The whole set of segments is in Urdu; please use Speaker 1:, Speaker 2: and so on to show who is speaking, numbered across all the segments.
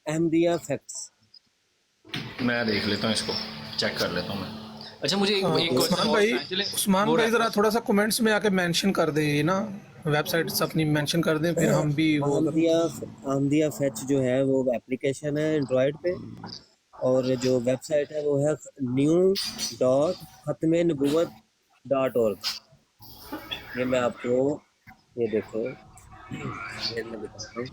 Speaker 1: احمدیہ فیکٹس.
Speaker 2: میں دیکھ لیتا ہوں اس کو، چیک کر لیتا ہوں میں. اچھا مجھے ایک
Speaker 3: عثمان بھائی، عثمان بھائی ذرا تھوڑا سا کمنٹس میں آ کے مینشن کر دیں یہ نا، ویب سائٹس اپنی مینشن کر دیں، پھر ہم بھی وہ
Speaker 1: احمدیہ فیچ جو ہے وہ اپلیکیشن ہے اینڈرائڈ پہ، اور جو ویب سائٹ ہے وہ ہے new.ختم نبوت.org. یہ میں آپ کو یہ دیکھیں یہ میں دکھاتا ہوں.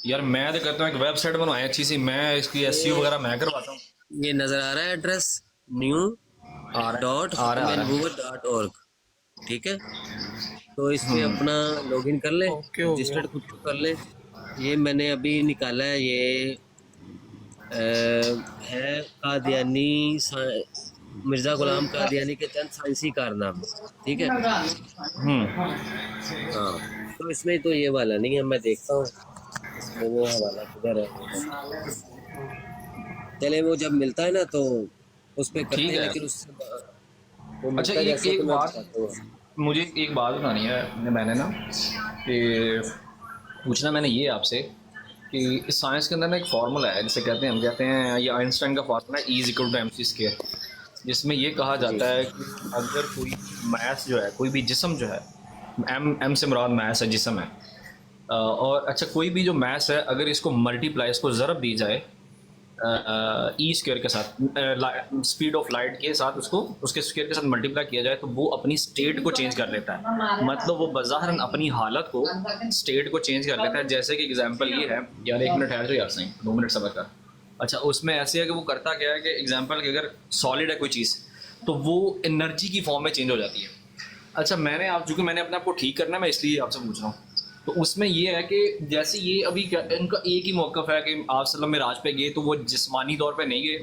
Speaker 2: یار میں تو کہتا ہوں ایک ویب سائٹ بنوائیں اچھی سی، میں اس کی ایس سی وغیرہ میں کرواتا ہوں.
Speaker 1: یہ نظر آ رہا ہے ایڈریس new.ختم نبوت.org. ٹھیک ہے، تو اس پہ اپنا لاگ ان کر لیں،
Speaker 3: اوکے ہو گیا.
Speaker 1: رجسٹرڈ خود کو کر لیں. یہ میں نے ابھی نکالا ہے، یہ ہے قادیانی مرزا غلام قادیانی کے چند سائنسی کارنامے. ٹھیک ہے، ہاں تو اس میں تو یہ والا نہیں ہے، میں دیکھتا ہوں اس میں وہ حوالہ کدھر ہے. چلے وہ جب ملتا ہے نا تو اس پہ کرتے ہیں، لیکن اس سے وہ
Speaker 2: اچھا
Speaker 1: ملتا جیسے
Speaker 2: ایک
Speaker 1: تو میں
Speaker 2: بات
Speaker 1: بتاتا ہوں.
Speaker 2: مجھے ایک بات بتانی ہے، میں نے نا کہ پوچھنا میں نے یہ آپ سے کہ اس سائنس کے اندر نا ایک فارمولا ہے جسے کہتے ہیں، ہم کہتے ہیں یہ آئنسٹائن کا فارمولا ہے E=mc²، جس میں یہ کہا جاتا ہے کہ اگر کوئی میس جو ہے، کوئی بھی جسم جو ہے، ایم سے مراد میس ہے، جسم ہے، اور اچھا کوئی بھی جو میس ہے اگر اس کو ملٹیپلائی، اس کو ضرب دی جائے E² کے ساتھ، اسپیڈ آف لائٹ کے ساتھ، اس کے اسکوئر کے ساتھ ملٹیپلائی کیا جائے تو وہ اپنی اسٹیٹ کو چینج کر لیتا ہے. مطلب وہ بظاہراً اپنی حالت کو، اسٹیٹ کو چینج کر لیتا ہے. جیسے کہ اگزامپل یہ ہے، یار 1 منٹ ٹھہر جاؤ یار، صحیح 2 منٹ صبر کر. اچھا اس میں ایسے ہے کہ وہ کرتا کیا ہے کہ اگزامپل کہ اگر سالڈ ہے کوئی چیز تو وہ انرجی کی فارم میں چینج ہو جاتی ہے. اچھا میں نے چونکہ میں نے اپنے آپ کو ٹھیک کرنا ہے، میں اس لیے آپ سے پوچھ رہا ہوں. تو اس میں یہ ہے کہ جیسے یہ ابھی ان کا ایک ہی موقف ہے کہ آپ صلی اللہ میں راج پہ گئے تو وہ جسمانی طور پہ نہیں گئے،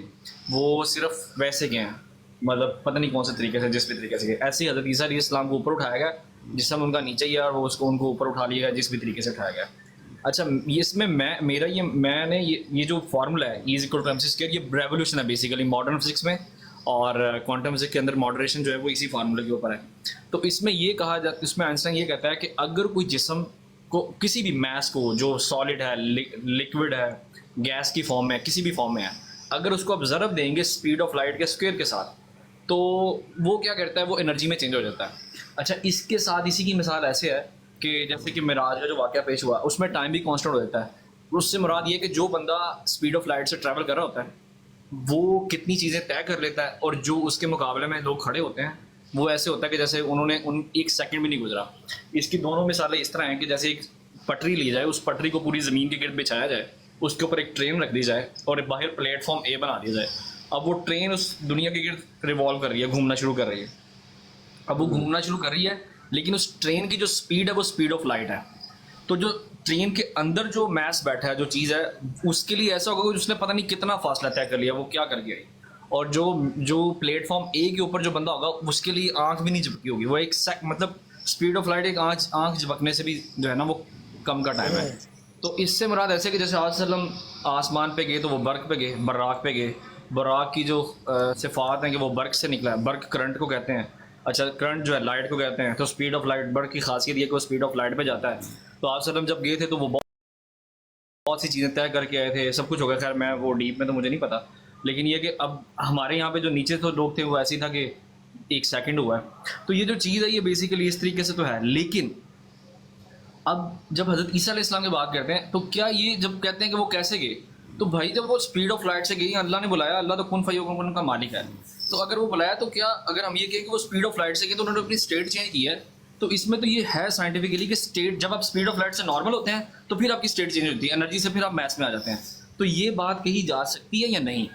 Speaker 2: وہ صرف ویسے گئے ہیں، مطلب پتہ نہیں کون سے طریقے سے، جس بھی طریقے سے گئے. ایسے ہی حضرت عیسیٰ علیہ السلام کو اوپر اٹھایا گیا، جسم ان کا نیچے ہی ہے اور وہ اس کو ان کو اوپر اٹھا لیا گیا جس بھی طریقے سے اٹھایا گیا. اچھا اس میں میرا میں نے یہ جو فارمولا ہے E=mc²، یہ ریولیوشن ہے بیسیکلی ماڈرن فزکس میں، اور کوانٹم فزکس کے اندر ماڈریشن جو ہے وہ اسی فارمولے کے اوپر ہے. تو اس میں یہ کہا جاتا ہے، اس میں آئنسٹائن یہ کہتا ہے کہ اگر کوئی جسم کو، کسی بھی میس کو جو سالڈ ہے، لکوڈ ہے، گیس کی فارم میں، کسی بھی فارم میں ہے، اگر اس کو آپ ضرب دیں گے اسپیڈ آف لائٹ کے اسکوئر کے ساتھ تو وہ کیا کرتا ہے، وہ انرجی میں چینج ہو جاتا ہے. اچھا اس کے ساتھ اسی کی مثال ایسے ہے کہ جیسے کہ معراج کا جو واقعہ پیش ہوا اس میں ٹائم بھی کانسٹنٹ ہو جاتا ہے. اس سے مراد یہ کہ جو بندہ اسپیڈ آف لائٹ سے ٹریول کر رہا ہوتا ہے وہ کتنی چیزیں طے کر لیتا ہے، اور جو اس کے مقابلے میں لوگ کھڑے ہوتے ہیں وہ ایسے ہوتا ہے کہ جیسے انہوں نے 1 سیکنڈ بھی نہیں گزرا. اس کی دونوں مثالیں اس طرح ہیں کہ جیسے ایک پٹری لی جائے، اس پٹری کو پوری زمین کے گرد بچھایا جائے، اس کے اوپر ایک ٹرین رکھ دی جائے اور باہر پلیٹ فارم اے بنا دیا جائے. اب وہ ٹرین اس دنیا کے گرد ریوالو کر رہی ہے، گھومنا شروع کر رہی ہے. اب وہ گھومنا شروع کر رہی ہے لیکن اس ٹرین کی جو اسپیڈ ہے وہ اسپیڈ آف لائٹ ہے. تو جو ٹرین کے اندر جو میس بیٹھا ہے، جو چیز ہے، اس کے لیے ایسا ہوگا کہ اس نے پتہ نہیں کتنا فاصلہ طے کر لیا، وہ کیا کر گیا. اور جو پلیٹ فارم اے کے اوپر جو بندہ ہوگا اس کے لیے آنکھ بھی نہیں جھپکی ہوگی، وہ ایک مطلب اسپیڈ آف لائٹ ایک آنکھ جھپکنے سے بھی جو ہے نا وہ کم کا ٹائم ہے. تو اس سے مراد ایسے کہ جیسے آپ صلی اللہ علیہ وسلم آسمان پہ گئے تو وہ برق پہ گئے، براق پہ گئے. براق کی جو صفات ہیں کہ وہ برق سے نکلا ہے، برق کرنٹ کو کہتے ہیں. اچھا کرنٹ جو ہے لائٹ کو کہتے ہیں. تو اسپیڈ آف لائٹ، برق کی خاصیت یہ کہ وہ اسپیڈ آف لائٹ پہ جاتا ہے. تو آپ صلی اللہ علیہ وسلم جب گئے تھے تو وہ بہت سی چیزیں طے کر کے آئے تھے، سب کچھ ہو گیا. خیر میں وہ ڈیپ میں تو مجھے نہیں پتا، لیکن یہ کہ اب ہمارے یہاں پہ جو نیچے تو لوگ تھے وہ ایسے ہی تھا کہ 1 سیکنڈ ہوا ہے. تو یہ جو چیز ہے یہ بیسیکلی اس طریقے سے تو ہے. لیکن اب جب حضرت عیسیٰ علیہ السلام کی بات کرتے ہیں تو کیا یہ جب کہتے ہیں کہ وہ کیسے گئے، تو بھائی جب وہ اسپیڈ آف لائٹ سے گئی، اللہ نے بلایا، اللہ تو کن فیکون کا مالک ہے. تو اگر وہ بلایا تو کیا، اگر ہم یہ کہیں کہ وہ اسپیڈ آف لائٹ سے گئے تو انہوں نے اپنی اسٹیٹ چینج کی ہے، تو اس میں تو یہ ہے سائنٹیفکلی کہ اسٹیٹ جب آپ اسپیڈ آف لائٹ سے نارمل ہوتے ہیں تو پھر آپ کی اسٹیٹ چینج ہوتی ہے، انرجی سے پھر آپ میس میں آ جاتے ہیں. تو یہ بات کہی جا سکتی ہے یا نہیں؟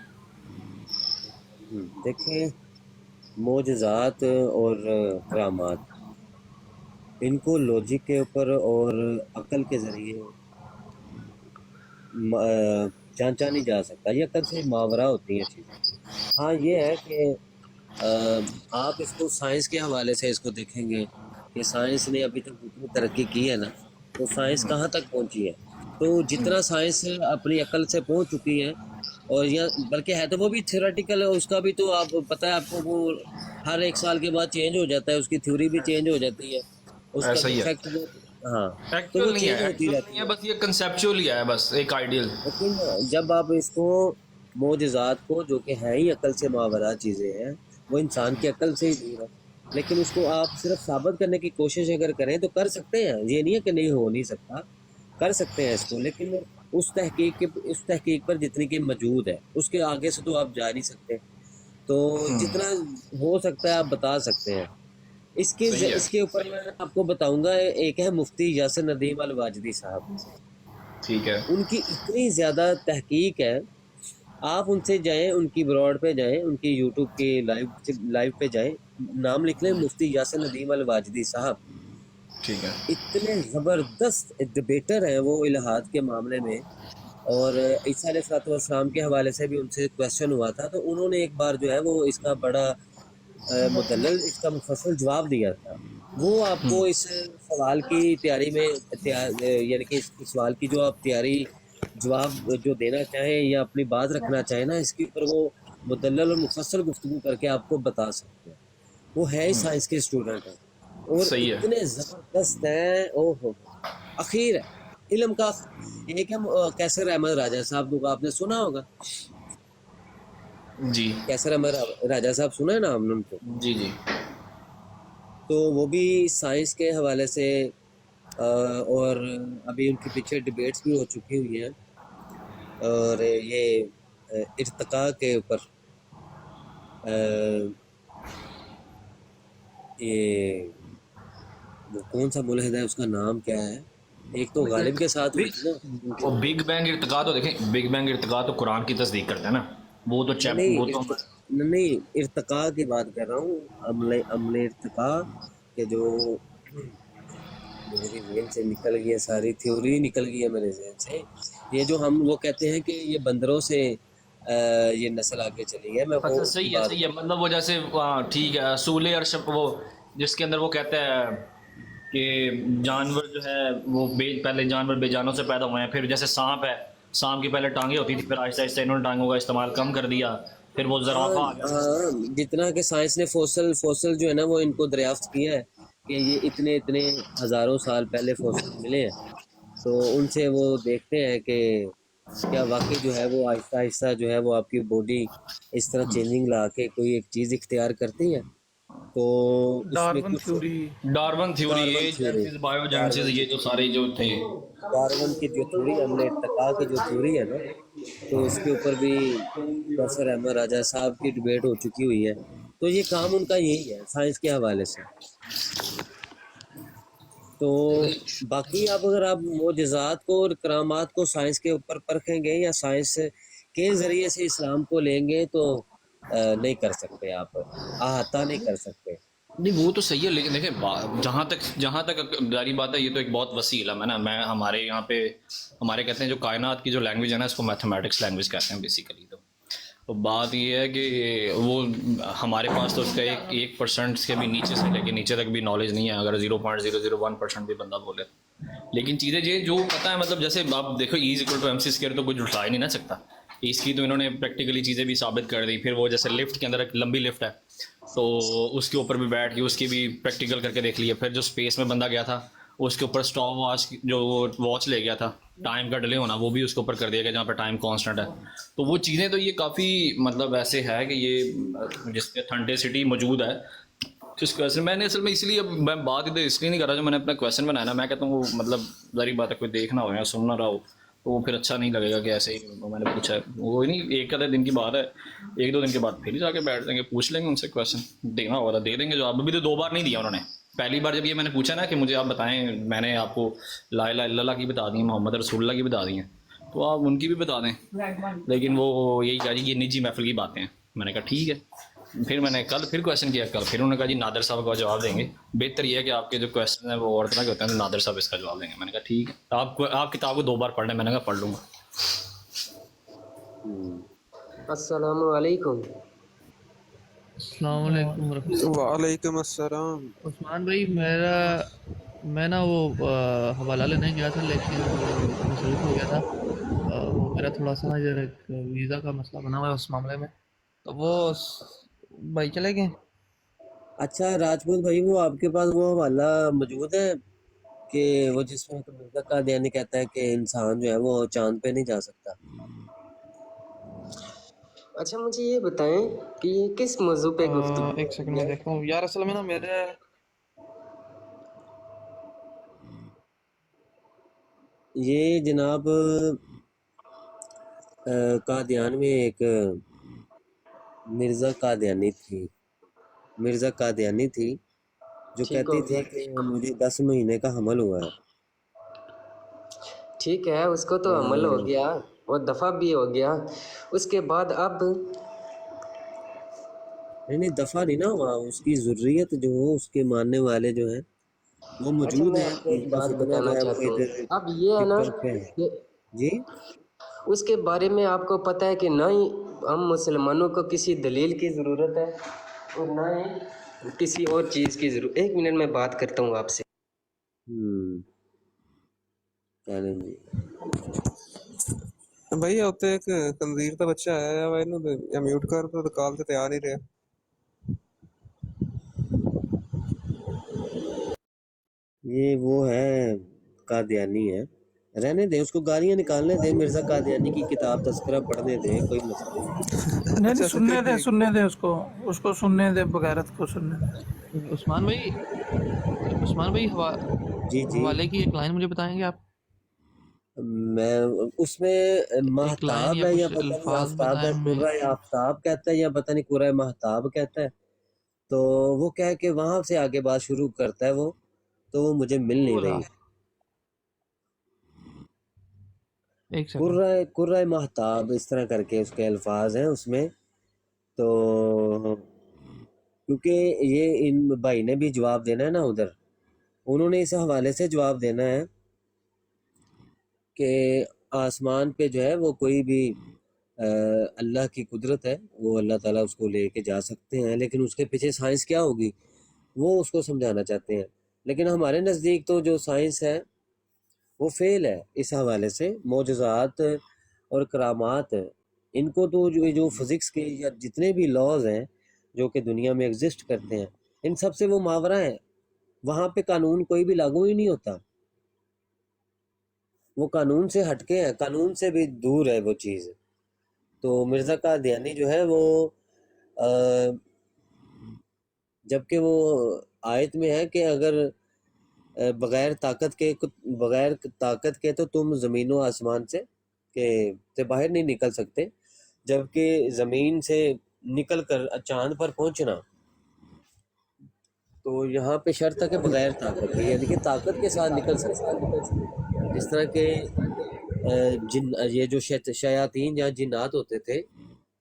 Speaker 1: دیکھیں معجزات اور کرامات، ان کو لاجک کے اوپر اور عقل کے ذریعے جانچا نہیں جا سکتا، یہ عقل سے ماورا ہوتی ہیں چیزیں. ہاں یہ ہے کہ آپ اس کو سائنس کے حوالے سے اس کو دیکھیں گے کہ سائنس نے ابھی تک جتنی ترقی کی ہے نا، تو سائنس کہاں تک پہنچی ہے. تو جتنا سائنس اپنی عقل سے پہنچ چکی ہے، اور بلکہ ہے تو وہ بھی تھیوریٹیکل ہے، اس کا بھی تو آپ پتہ ہے آپ کو، وہ ہر 1 سال کے بعد چینج ہو جاتا ہے، اس کی تھیوری بھی چینج ہو جاتی ہے، اس کا
Speaker 2: ایسا
Speaker 1: جو
Speaker 2: ہی ہے.
Speaker 1: فیکٹ ہاں تو
Speaker 2: ایکچوئل
Speaker 1: وہ
Speaker 2: نہیں ہے،
Speaker 1: چینج ہوتی
Speaker 2: ایکچوئل
Speaker 1: رہتی
Speaker 2: نہیں ہے، بس یہ کنسیپچوئل ہی ہے، بس ایک آئیڈیل.
Speaker 1: لیکن جب آپ اس کو معجزات کو جو کہ ہیں ہی عقل سے ماورا چیزیں ہیں، وہ انسان کی عقل سے ہی دور ہے، لیکن اس کو آپ صرف ثابت کرنے کی کوشش اگر کریں تو کر سکتے ہیں. یہ نہیں ہے کہ نہیں ہو نہیں سکتا، کر سکتے ہیں اس کو، لیکن اس تحقیق پر جتنی کہ موجود ہے اس کے آگے سے تو آپ جا نہیں سکتے. تو جتنا ہو سکتا ہے آپ بتا سکتے ہیں.
Speaker 2: صحیح ہے.
Speaker 1: اس کے اوپر میں آپ کو بتاؤں گا. ایک ہے مفتی یاسر ندیم الواجدی صاحب،
Speaker 2: ٹھیک ہے.
Speaker 1: ان کی اتنی زیادہ تحقیق ہے، آپ ان سے جائیں، ان کی براڈ پہ جائیں، ان کی یوٹیوب کی لائیو پہ جائیں، نام لکھ لیں مفتی یاسر ندیم الواجدی صاحب.
Speaker 2: ٹھیک ہے.
Speaker 1: اتنے زبردست ڈبیٹر ہیں وہ الہاد کے معاملے میں. اور عیسیٰ علیہ السلام کے حوالے سے بھی ان سے کویشچن ہوا تھا، تو انہوں نے ایک بار جو ہے وہ اس کا بڑا مدلل، اس کا مفصل جواب دیا تھا. وہ آپ کو اس سوال کی تیاری میں یعنی کہ اس سوال کی جو آپ تیاری جواب جو دینا چاہیں یا اپنی بات رکھنا چاہیں نا، اس کے اوپر وہ مدلل اور مفصل گفتگو کر کے آپ کو بتا سکتے ہیں. وہ ہے ہی سائنس کے اسٹوڈنٹ ہیں اور
Speaker 2: صحیح ہے.
Speaker 1: اتنے زبردست ہیں. او ہو اخیر ہے علم کا. ایک ہے کیسر احمد راجہ صاحب کو آپ نے سنا ہوگا.
Speaker 2: جی
Speaker 1: کیسر احمد راجہ صاحب سنا ہے نا ہم نے ان کو.
Speaker 2: جی جی.
Speaker 1: تو وہ بھی سائنس کے حوالے سے اور ابھی ان کے پیچھے ڈبیٹس بھی ہو چکی ہوئی ہیں. اور یہ ارتقاء کے اوپر یہ وہ کون سا ملحد ہے، اس کا نام کیا ہے، ایک تو غالب کے ساتھ ہوئی تھی نا ان کی.
Speaker 2: اور بگ بینگ ارتقاء تو دیکھیں، بگ بینگ ارتقاء تو قرآن کی تصدیق کرتے ہیں نا، وہ تو وہ تو
Speaker 1: نہیں ارتقاء کی بات کر رہا ہوں. عمل ارتقاء کے جو میری ذہن سے نکل گئی ہے، ساری تھیوری نکل گئی ہے میرے ذہن سے. یہ جو ہم وہ کہتے ہیں کہ یہ بندروں سے یہ نسل آگے چلی ہے، میں وہ
Speaker 2: اچھا صحیح ہے
Speaker 1: بات
Speaker 2: صحیح ہے. مطلب وہ جیسے ٹھیک ہے، اصول ارشف وہ جس کے اندر وہ کہتا ہے کہ جانور جو ہے وہ پہلے جانور بے جانوں سے پیدا ہوئے ہیں. پھر جیسے سانپ ہے، سانپ کی پہلے ٹانگیں ہوتی تھی، پھر آہستہ آہستہ انہوں نے ٹانگوں کا استعمال کم کر دیا، پھر وہ زرافہ آ گیا.
Speaker 1: ہاں جتنا کہ سائنس نے فوسل جو ہے نا وہ ان کو دریافت کیا ہے کہ یہ اتنے ہزاروں سال پہلے فوسل ملے ہیں. تو ان سے وہ دیکھتے ہیں کہ کیا واقعی جو ہے وہ آہستہ آہستہ جو ہے وہ آپ کی باڈی اس طرح چینجنگ لا کے کوئی ایک چیز اختیار کرتی ہے. تو اس میں
Speaker 3: ڈارون
Speaker 1: کچھ
Speaker 3: تھیوری.
Speaker 2: ڈارون تھیوری، یہ جینسز بایو جینسز، یہ جو سارے جو تھے.
Speaker 1: ڈارون کی جو تھیوری، عمل ارتقاء کی جو تھیوری ہے نا، تو اس کے اوپر بھی کیسر احمد راجہ صاحب کی ڈبیٹ ہو چکی ہوئی ہے. تو یہ کام ان کا یہی ہے سائنس کے حوالے سے. تو باقی اگر آپ معجزات کو اور کرامات کو سائنس کے اوپر پرکھیں گے یا سائنس کے ذریعے سے اسلام کو لیں گے تو نہیں کر سکتے، آپ احاطہ نہیں کر سکتے.
Speaker 2: نہیں وہ تو صحیح ہے، لیکن دیکھیں جہاں تک ظاہری بات ہے، یہ تو ایک بہت وسیع علم ہے نا. میں ہمارے یہاں پہ ہمارے کہتے ہیں جو کائنات کی جو لینگویج ہے نا، اس کو میتھمیٹکس لینگویج کہتے ہیں بیسیکلی. تو بات یہ ہے کہ وہ ہمارے پاس تو اس کا 1% کے بھی نیچے سے لے کے نیچے تک بھی نالج نہیں ہے، اگر 0.001% بھی بندہ بولے. لیکن چیزیں یہ جو پتہ ہے، مطلب جیسے آپ دیکھو E=mc² تو کوئی جھٹلا ہی نہیں نہ سکتا. اس کی تو انہوں نے پریکٹیکلی چیزیں بھی ثابت کر دی. پھر وہ جیسے لفٹ کے اندر ایک لمبی لفٹ ہے، تو اس کے اوپر بھی بیٹھ کے اس کی بھی پریکٹیکل کر کے دیکھ لیے. پھر جو اسپیس میں بندہ گیا تھا، اس کے اوپر اسٹاپ واچ جو واچ لے گیا تھا، ٹائم کا ڈیلے ہونا، وہ بھی اس کے اوپر کر دیا گیا جہاں پہ ٹائم کانسٹنٹ ہے. تو وہ چیزیں تو یہ کافی مطلب ایسے ہے کہ یہ جس پہ تھنڈیسٹی موجود ہے. اس کویشچن میں نے اصل میں اس لیے میں بات ادھر اس لیے نہیں کر رہا جو میں نے اپنا کویشچن بنایا نا. میں کہتا ہوں وہ مطلب ظاہری بات ہے کوئی دیکھنا ہو یا سننا رہا ہو تو وہ پھر اچھا نہیں لگے گا کہ ایسے ہی میں نے پوچھا ہے. وہ نہیں، ایک آدھے دن کی بات ہے، 1-2 دن کے بعد پھر جا کے بیٹھ جائیں گے، پوچھ لیں گے ان سے کویشچن. دینا ہوگا تو دے دیں گے جواب. ابھی تو 2 بار نہیں دیا انہوں نے. پہلی بار جب یہ میں نے پوچھا نا کہ مجھے آپ بتائیں، میں نے آپ کو لا الہ الا اللہ کی بتا دی ہیں، محمد رسول اللہ کی بتا دی ہیں، تو آپ ان کی بھی بتا دیں. لیکن وہ یہی کہا جی یہ نجی محفل کی باتیں ہیں. میں نے کہا ٹھیک ہے. پھر میں نے کل پھر کویشچن کیا، کل پھر انہوں نے کہا جی نادر صاحب کا جواب دیں گے. بہتر یہ ہے کہ آپ کے جو کویشچن ہیں وہ اور طرح کے ہوتے ہیں، تو نادر صاحب اس کا جواب دیں گے. میں نے کہا ٹھیک ہے. آپ کتاب کو 2 بار پڑھ لیں. میں نے کہا پڑھ لوں گا.
Speaker 1: السلام علیکم.
Speaker 4: السلام علیکم ورحمۃ اللہ.
Speaker 3: وعلیکم السلام.
Speaker 4: عثمان بھائی، میں نا وہ حوالہ لینے گیا تھا لیکن مصروف ہو گیا تھا. وہ میرا تھوڑا سا نا ادھر ایک ویزا کا مسئلہ بنا ہوا ہے اس معاملے میں، تو وہ بھائی چلے گئے.
Speaker 1: اچھا راجپوت بھائی، وہ آپ کے پاس وہ حوالہ موجود ہے کہ وہ جس میں مرزا قادیانی کہتا ہے کہ انسان جو ہے وہ چاند پہ نہیں جا سکتا.
Speaker 5: اچھا مجھے یہ بتائیں کہ یہ کس موضوع پہ گفتگو
Speaker 4: ایک سیکنڈ میں دیکھتا ہوں یار. اصل میں نا میرے
Speaker 1: یہ جناب قادیان میں ایک مرزا قادیانی تھی جو
Speaker 5: ٹھیک
Speaker 1: کہتی
Speaker 5: ہو گیا
Speaker 1: تھی کہ مجھے 10 مہینے کا حمل ہوا ہے.
Speaker 5: ٹھیک ہے اس کو تو عمل ہو گیا اور دفع بھی ہو گیا. اس کے بعد اب
Speaker 1: نہیں دفعہ نہیں نا ہوا, اس کی ذریت جو ہو اس کے ماننے والے جو ہیں وہ
Speaker 5: اچھا
Speaker 1: موجود
Speaker 5: میں
Speaker 1: ہیں.
Speaker 5: آپ کو ایک
Speaker 1: ان کا
Speaker 5: بات
Speaker 1: فتنہ جو
Speaker 5: بتانا
Speaker 1: ہے وہ
Speaker 5: چاہتا ہوں.
Speaker 1: ادھر
Speaker 5: اب یہ ہے نا
Speaker 1: ٹک ٹاک پہ ہے.
Speaker 5: کہ
Speaker 1: جی
Speaker 5: اس کے بارے میں آپ کو پتہ ہے کہ نہ ہی ہم مسلمانوں کو کسی دلیل کی ضرورت ہے اور نہ ہی کسی اور چیز کی ضرورت. 1 منٹ میں بات کرتا ہوں آپ سے.
Speaker 1: چلیں جی.
Speaker 6: بھائی اتنے ایک کنزیر کا بچہ آیا وا یا میوٹ کر تو کال سے تیار نہیں رہے.
Speaker 1: یہ وہ ہے قادیانی ہے, رہنے دیں اس کو, گالیاں نکالنے دیں, مرزا قادیانی کی کتاب تذکرہ پڑھنے دیں, کوئی مسئلہ نہیں.
Speaker 3: نہیں
Speaker 6: اچھا
Speaker 3: سننے دیں اس کو سننے دیں, بغیرت کو سننے دیں.
Speaker 4: عثمان بھائی
Speaker 1: جی جی
Speaker 4: حوالے کی ایک لائن مجھے بتائیں گے آپ؟
Speaker 1: میں اس میں
Speaker 4: ایک لائن
Speaker 1: ماہتاب
Speaker 4: یا
Speaker 1: ہے یا
Speaker 4: کچھ
Speaker 1: پتہ نہیں
Speaker 4: الفاظ
Speaker 1: آفتاب ہے,
Speaker 4: بتائیں میں.
Speaker 1: قرۂ آفتاب کہتا ہے یا پتہ نہیں قرۂ ماہتاب کہتا ہے. تو وہ کہہ کے وہاں سے آگے بات شروع کرتا ہے وہ, تو وہ مجھے مل نہیں رہی.
Speaker 4: ایک سیکنڈ.
Speaker 1: قرۂ ماہتاب اس طرح کر کے اس کے الفاظ ہیں اس میں. تو کیونکہ یہ ان بھائی نے بھی جواب دینا ہے نا, ادھر انہوں نے اس حوالے سے جواب دینا ہے کہ آسمان پہ جو ہے وہ کوئی بھی اللہ کی قدرت ہے, وہ اللہ تعالیٰ اس کو لے کے جا سکتے ہیں, لیکن اس کے پیچھے سائنس کیا ہوگی وہ اس کو سمجھانا چاہتے ہیں. لیکن ہمارے نزدیک تو جو سائنس ہے وہ فیل ہے اس حوالے سے. معجزات اور کرامات ان کو تو جو فزکس کے یا جتنے بھی لاز ہیں جو کہ دنیا میں ایگزسٹ کرتے ہیں, ان سب سے وہ ماورا ہیں. وہاں پہ قانون کوئی بھی لاگو ہی نہیں ہوتا, وہ قانون سے ہٹ کے ہیں, قانون سے بھی دور ہے وہ چیز. تو مرزا قادیانی جو ہے وہ جبکہ وہ آیت میں ہے کہ اگر بغیر طاقت کے تو تم زمین و آسمان سے باہر نہیں نکل سکتے, جبکہ زمین سے نکل کر چاند پر پہنچنا تو یہاں پہ شرط ہے کہ بغیر طاقت کے, یعنی کہ طاقت کے ساتھ نکل سکتے ہیں. جس طرح کہ یہ جو شیاطین یا جنات ہوتے تھے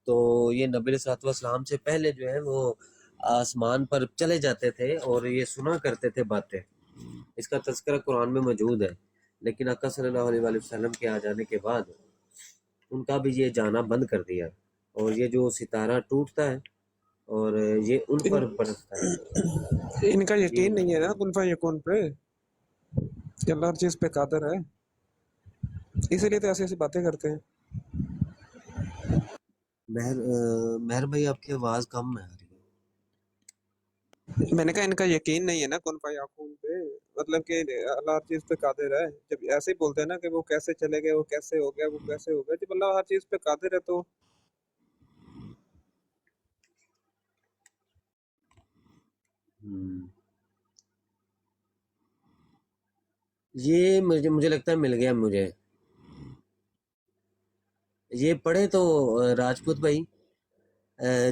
Speaker 1: تو یہ نبی علیہ السلام سے پہلے جو ہے وہ آسمان پر چلے جاتے تھے اور یہ سنا کرتے تھے باتیں. اس کا تذکرہ قرآن میں موجود ہے, لیکن آقا صلی اللہ علیہ وآلہ وسلم کے آ جانے کے بعد ان کا بھی یہ جانا بند کر دیا, اور یہ جو ستارہ ٹوٹتا ہے اور یہ ان پر برستا ہے.
Speaker 6: ان کا یقین نہیں ہے نا کن فیکون پہ کہ اللہ ہر چیز پہ قادر ہے, اسی لیے تو ایسی باتیں کرتے ہیں.
Speaker 1: مہر بھائی آپ کی آواز کم ہے آ رہی ہے.
Speaker 6: میں نے کہا ان کا یقین نہیں ہے نا کن فیکون پہ, مطلب کہ اللہ ہر چیز پہ قادر ہے. جب ایسے ہی بولتے ہیں نا کہ وہ کیسے چلے گئے, وہ کیسے ہو گیا, وہ کیسے ہو گیا, جب اللہ ہر چیز پہ قادر ہے تو
Speaker 1: یہ مجھے لگتا ہے مل گیا مجھے. یہ پڑھے تو راجپوت بھائی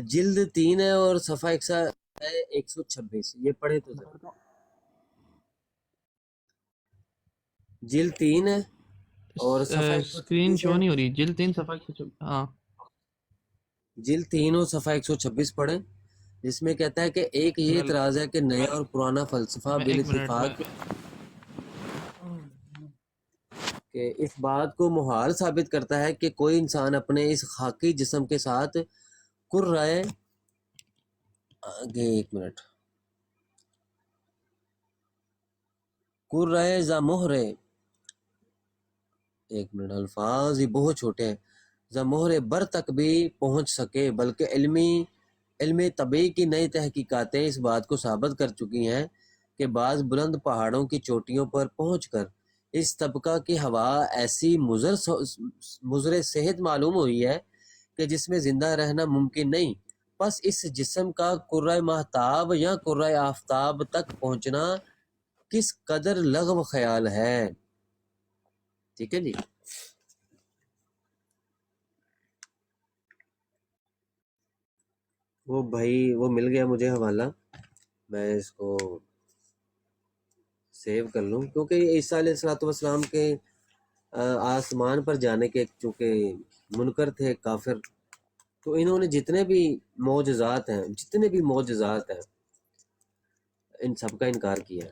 Speaker 1: جلد 3 ہے اور صفحہ 126, یہ پڑھے تو ذرا. جلد 3 ہے اور صفحہ
Speaker 4: اسکرین
Speaker 1: 126
Speaker 4: شو
Speaker 1: ہے.
Speaker 4: نہیں ہو رہی. جلد 3 صفحہ 126. ہاں
Speaker 1: جلد 3 اور صفحہ 126 پڑھیں, جس میں کہتا ہے کہ ایک یہ اعتراض ہے کہ نیا اور پرانا فلسفہ
Speaker 4: میں ایک منٹ
Speaker 1: بالاتفاق کہ اس بات کو محال ثابت کرتا ہے کہ کوئی انسان اپنے اس خاکی جسم کے ساتھ کرائے زمہرے الفاظ ہی بہت چھوٹے ہیں, زمہرے بر تک بھی پہنچ سکے, بلکہ علم طبی کی نئی تحقیقاتیں اس بات کو ثابت کر چکی ہیں کہ بعض بلند پہاڑوں کی چوٹیوں پر پہنچ کر اس طبقہ کی ہوا ایسی مضر صحت معلوم ہوئی ہے کہ جس میں زندہ رہنا ممکن نہیں، پس اس جسم کا کرۂ ماہتاب یا کرۂ آفتاب تک پہنچنا کس قدر لغو خیال ہے۔ ٹھیک ہے جی۔ وہ بھائی وہ مل گیا مجھے حوالہ، میں اس کو سیو کر لوں، کیونکہ عیسیٰ علیہ السلام کے آسمان پر جانے کے چونکہ منکر تھے کافر، تو انہوں نے جتنے بھی معجزات ہیں ان سب کا انکار کیا ہے۔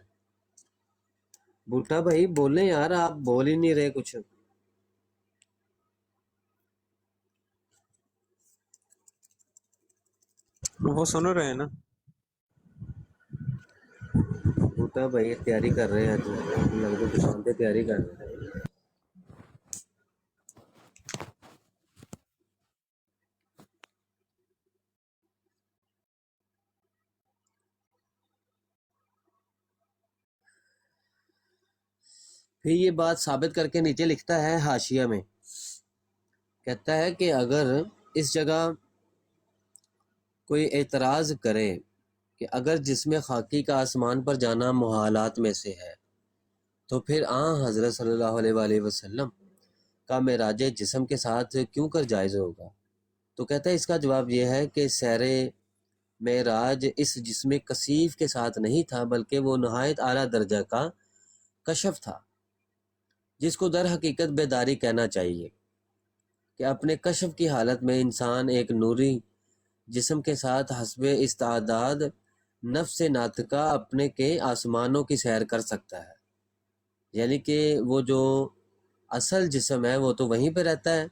Speaker 1: بھٹا بھائی بولیں یار، آپ بول ہی نہیں رہے کچھ۔
Speaker 6: وہ سن رہے ہیں نا؟
Speaker 1: بھٹا بھائی تیاری کر رہے ہیں، لگتا دشمن پہ تیاری کر رہے ہیں۔ پھر یہ بات ثابت کر کے نیچے لکھتا ہے حاشیہ میں، کہتا ہے کہ اگر اس جگہ کوئی اعتراض کرے کہ اگر جسم خاکی کا آسمان پر جانا محالات میں سے ہے تو پھر حضرت صلی اللہ علیہ وآلہ وسلم کا معراج جسم کے ساتھ کیوں کر جائز ہوگا؟ تو کہتا ہے اس کا جواب یہ ہے کہ سیر معراج اس جسم کثیف کے ساتھ نہیں تھا، بلکہ وہ نہایت اعلیٰ درجہ کا کشف تھا، جس کو در حقیقت بیداری کہنا چاہیے، کہ اپنے کشف کی حالت میں انسان ایک نوری جسم کے ساتھ حسب استعداد نفس ناطقہ اپنے کے آسمانوں کی سیر کر سکتا ہے، یعنی کہ وہ جو اصل جسم ہے وہ تو وہیں پہ رہتا ہے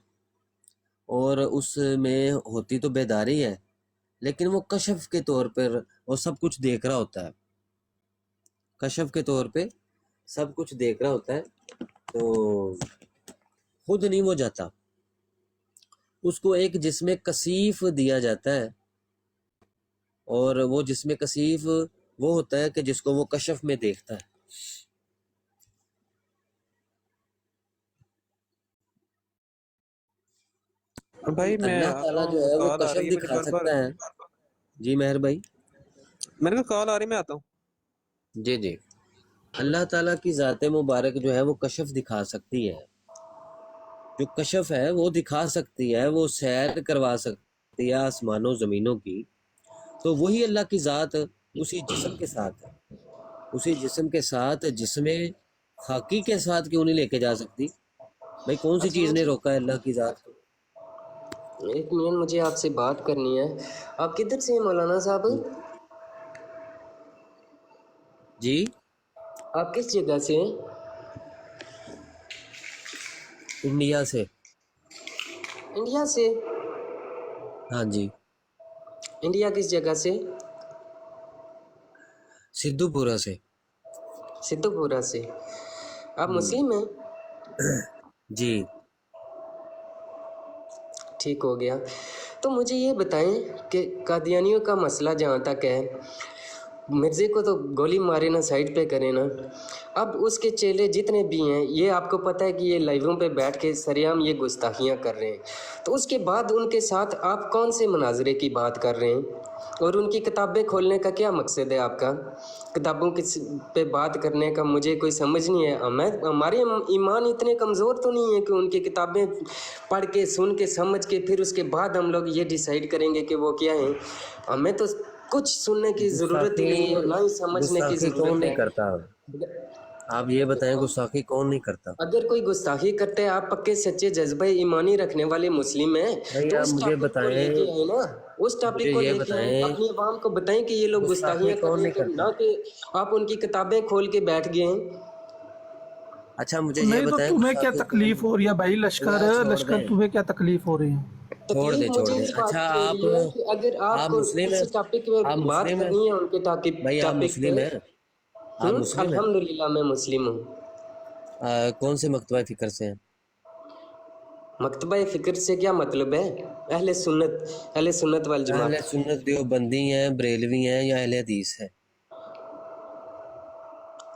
Speaker 1: اور اس میں ہوتی تو بیداری ہے، لیکن وہ کشف کے طور پر وہ سب کچھ دیکھ رہا ہوتا ہے، کشف کے طور پہ سب کچھ دیکھ رہا ہوتا ہے، تو خود نہیں وہ جاتا، اس کو ایک جسم کثیف دیا جاتا ہے، اور وہ جسم کثیف وہ ہوتا ہے کہ جس کو وہ کشف میں دیکھتا ہے۔
Speaker 6: بھائی میں
Speaker 1: اللہ تعالیٰ جو ہے وہ
Speaker 6: کال آ رہی
Speaker 1: کشف
Speaker 6: ہے میرے
Speaker 1: دکھا
Speaker 6: گھر پر،
Speaker 1: سکتا ہے۔ جی مہر بھائی۔
Speaker 6: میرے کو کال آ رہی ہے، میں آتا ہوں۔
Speaker 1: جی جی، اللہ تعالیٰ کی ذات مبارک جو ہے وہ کشف دکھا سکتی ہے، جو کشف ہے وہ دکھا سکتی ہے، وہ سیر کروا سکتی ہے آسمانوں زمینوں کی، تو وہی اللہ کی ذات اسی جسم کے ساتھ ہے، اسی جسم کے ساتھ جسم خاکی کے ساتھ کیوں نہیں لے کے جا سکتی؟ بھائی کون سی چیز نے روکا ہے اللہ کی ذات کو؟
Speaker 5: ایک منٹ، مجھے آپ سے بات کرنی ہے۔ آپ کدھر سے ہیں مولانا صاحب؟
Speaker 1: جی
Speaker 5: آپ کس جگہ سے ہیں؟
Speaker 1: انڈیا سے۔
Speaker 5: انڈیا سے؟
Speaker 1: ہاں جی،
Speaker 5: انڈیا کس جگہ سے؟
Speaker 1: سدھو پورہ سے۔
Speaker 5: سدھو پورہ سے۔ آپ مسلم ہیں؟
Speaker 1: جی
Speaker 5: ٹھیک ہو گیا۔ تو مجھے یہ بتائیں کہ قادیانیوں کا مسئلہ جہاں تک ہے، مرزے کو تو گولی مارے نا، سائڈ پہ کرے نا، اب اس کے چیلے جتنے بھی ہیں، یہ آپ کو پتہ ہے کہ یہ لائیووں پہ بیٹھ کے سریعام یہ گستاخیاں کر رہے ہیں، تو اس کے بعد ان کے ساتھ آپ کون سے مناظرے کی بات کر رہے ہیں؟ اور ان کی کتابیں کھولنے کا کیا مقصد ہے آپ کا؟ کتابوں پہ بات کرنے کا مجھے کوئی سمجھ نہیں ہے۔ ہمارے ایمان اتنے کمزور تو نہیں ہے کہ ان کی کتابیں پڑھ کے سن کے سمجھ کے پھر اس کے بعد ہم لوگ یہ ڈیسائیڈ کریں گے کہ وہ کیا ہیں؟ ہمیں تو کچھ سننے کی ضرورت ہی نہیں ہے، نہ ہی سمجھنے کی
Speaker 1: گستاخی کون
Speaker 5: ضرورت
Speaker 1: نہیں
Speaker 5: ہے۔
Speaker 1: کرتا؟ آپ یہ بتائیں گستاخی کون نہیں کرتا؟
Speaker 5: اگر کوئی گستاخی کرتے ہیں، آپ پکے سچے جذبہ ایمانی رکھنے والے مسلم ہیں
Speaker 1: بھائی
Speaker 5: تو
Speaker 1: آپ
Speaker 5: اس
Speaker 1: مجھے
Speaker 5: ٹاپک کو لے
Speaker 1: بتائیں،
Speaker 5: کے آئے نا، اس ٹاپک
Speaker 1: مجھے
Speaker 5: کو
Speaker 1: یہ
Speaker 5: لے کے آئے،
Speaker 1: بتائیں
Speaker 5: اپنی عوام کو بتائیں کہ یہ لوگ
Speaker 1: گستاخی
Speaker 5: گستاخیاں کر
Speaker 1: کون
Speaker 5: رہے
Speaker 1: نہیں
Speaker 5: ہیں،
Speaker 1: کرتا؟
Speaker 5: نہ کہ آپ ان کی کتابیں کھول کے بیٹھ گئے ہیں۔
Speaker 1: اچھا مجھے یہ
Speaker 3: نہیں تو
Speaker 1: بتائیں
Speaker 3: تمہیں کیا
Speaker 1: گستاخی
Speaker 3: تکلیف ہو رہی ہے بھائی لشکر؟
Speaker 1: چھوڑ
Speaker 3: لشکر
Speaker 1: دیں،
Speaker 3: تمہیں کیا تکلیف ہو رہی ہے؟
Speaker 1: چھوڑ
Speaker 5: تکلیف
Speaker 1: دیں، چھوڑ
Speaker 5: مجھے
Speaker 1: دیں۔
Speaker 5: اس بات
Speaker 1: اچھا
Speaker 5: کی ہو رہی ہے کہ اگر آپ کو
Speaker 1: مسلم ہیں؟
Speaker 5: کسی ٹاپک پہ
Speaker 1: آپ
Speaker 5: بات
Speaker 1: مسلم ہیں؟
Speaker 5: کرنی ہے، ان کے
Speaker 1: بھائی آپ
Speaker 5: ٹاپک پہ،
Speaker 1: مسلم ہیں؟ آپ مسلم ہیں؟
Speaker 5: الحمدللہ میں مسلم ہوں۔
Speaker 1: کون سے مکتبہ فکر سے ہیں؟
Speaker 5: مکتبہ فکر سے کیا مطلب ہے؟ اہل سنت
Speaker 1: اہل
Speaker 5: والجماعت۔
Speaker 1: سنت دیوبندی ہیں، بریلوی ہیں یا اہل حدیث ہیں؟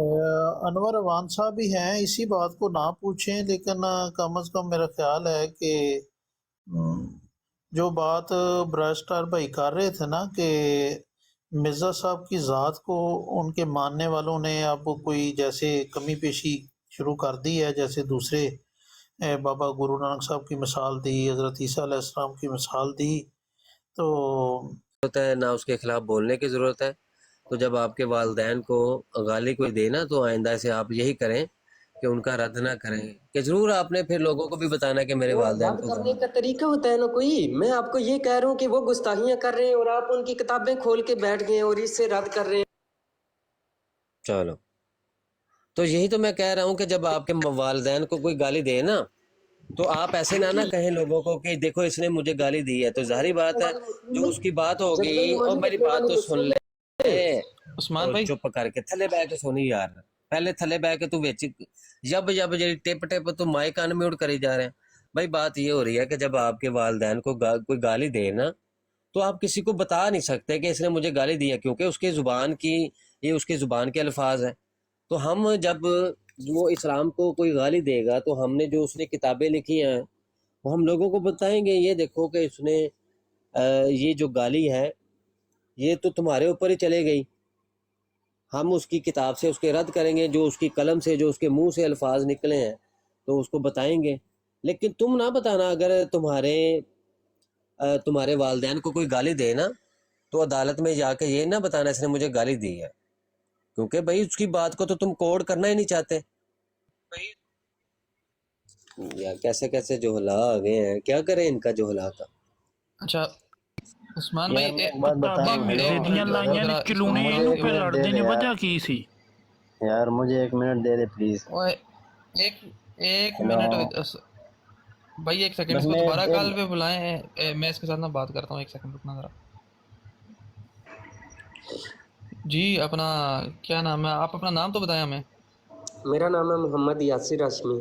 Speaker 7: انور امان صاحب بھی ہیں، اسی بات کو نہ پوچھیں، لیکن کم از کم میرا خیال ہے کہ جو بات برائے اسٹار بھائی کر رہے تھے نا کہ مرزا صاحب کی ذات کو ان کے ماننے والوں نے اب کوئی جیسے کمی پیشی شروع کر دی ہے، جیسے دوسرے بابا گرو نانک صاحب کی مثال دی، حضرت عیسیٰ علیہ السلام کی مثال دی، تو
Speaker 1: ضرورت ہے نہ اس کے خلاف بولنے کی ضرورت ہے. تو جب آپ کے والدین کو گالی کوئی دے نا تو آئندہ سے آپ یہی کریں کہ ان کا رد نہ کریں، کہ ضرور آپ نے پھر لوگوں کو بھی بتانا کہ میرے والدین
Speaker 5: رد
Speaker 1: کو
Speaker 5: کرنے کا طریقہ ہوتا ہے نا کوئی. میں آپ کو یہ کہہ رہا ہوں کہ وہ گستاخیاں کر رہے ہیں اور آپ ان کی کتابیں کھول کے بیٹھ گئے ہیں اور اس سے رد کر رہے ہیں.
Speaker 1: چلو تو یہی تو میں کہہ رہا ہوں کہ جب آپ کے والدین کو کوئی گالی دے نا تو آپ ایسے نہ کہیں لوگوں کو کہ دیکھو اس نے مجھے گالی دی ہے. تو ظاہری بات ہے جو اس کی بات ہوگی، اور میری بات تو سن لے
Speaker 4: عثمان
Speaker 1: اور
Speaker 4: بھائی
Speaker 1: چپ کر کے تھلے بہ کے سونی یار، پہلے تھلے بہ کے تو وچ جب جب جی ٹپ ٹپ تو مائک ان میوٹ کری جا رہے ہیں. بھائی بات یہ ہو رہی ہے کہ جب آپ کے والدین کو کوئی گالی دے نا تو آپ کسی کو بتا نہیں سکتے کہ اس نے مجھے گالی دی ہے، کیونکہ اس کی زبان کی یہ اس کی زبان کے الفاظ ہیں. تو ہم جب وہ اسلام کو کوئی گالی دے گا تو ہم نے جو اس نے کتابیں لکھی ہیں وہ ہم لوگوں کو بتائیں گے، یہ دیکھو کہ اس نے یہ جو گالی ہے یہ تو تمہارے اوپر ہی چلے گئی. ہم اس کی کتاب سے اس کے رد کریں گے، جو اس کی قلم سے جو اس کے منہ سے الفاظ نکلے ہیں تو اس کو بتائیں گے. لیکن تم نہ بتانا، اگر تمہارے والدین کو کوئی گالی دے نا تو عدالت میں جا کے یہ نہ بتانا اس نے مجھے گالی دی ہے، کیونکہ بھائی اس کی بات کو تو تم کوڈ کرنا ہی نہیں چاہتے. یا کیسے کیسے جوہلا آ گئے ہیں، کیا کریں ان کا جوہلا کا.
Speaker 4: اچھا عثمان بھائی
Speaker 1: یار میں بتاؤں
Speaker 8: دیدیاں لائیاں نے چلونے اینو پہ لڑدے نے وجہ کی سی.
Speaker 1: یار مجھے 1 منٹ دے دے پلیز.
Speaker 4: ایک منٹ بھائی، ایک سیکنڈ اس کو دوبارہ کال پہ بلائیں، میں اس کے ساتھ نہ بات کرتا ہوں. ایک سیکنڈ رکنا ذرا. جی اپنا کیا نام ہے؟ آپ اپنا نام تو بتائیں ہمیں.
Speaker 5: میرا نام ہے محمد یاسر ہاشمی.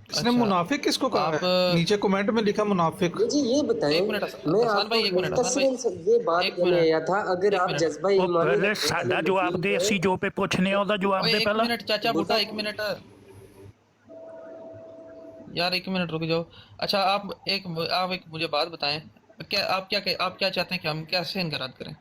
Speaker 3: اس نے منافق کس کو کہا ہے؟ نیچے کمنٹ میں لکھا منافق.
Speaker 5: مجھے یہ بتائیں، میں آپ کو مختصراً یہ بات کہنے آیا تھا، اگر آپ جذبہ ایمانی
Speaker 8: پہلے سادہ جواب دے، اسی جو پہ پوچھنے ہوتا جواب دے. پہلا
Speaker 4: 1 منٹ چاچا بوٹا، 1 منٹ یار، 1 منٹ رک جاؤ. اچھا آپ ایک مجھے بات بتائیں، آپ کیا چاہتے ہیں کہ ہم کیسے ان کا رد کریں؟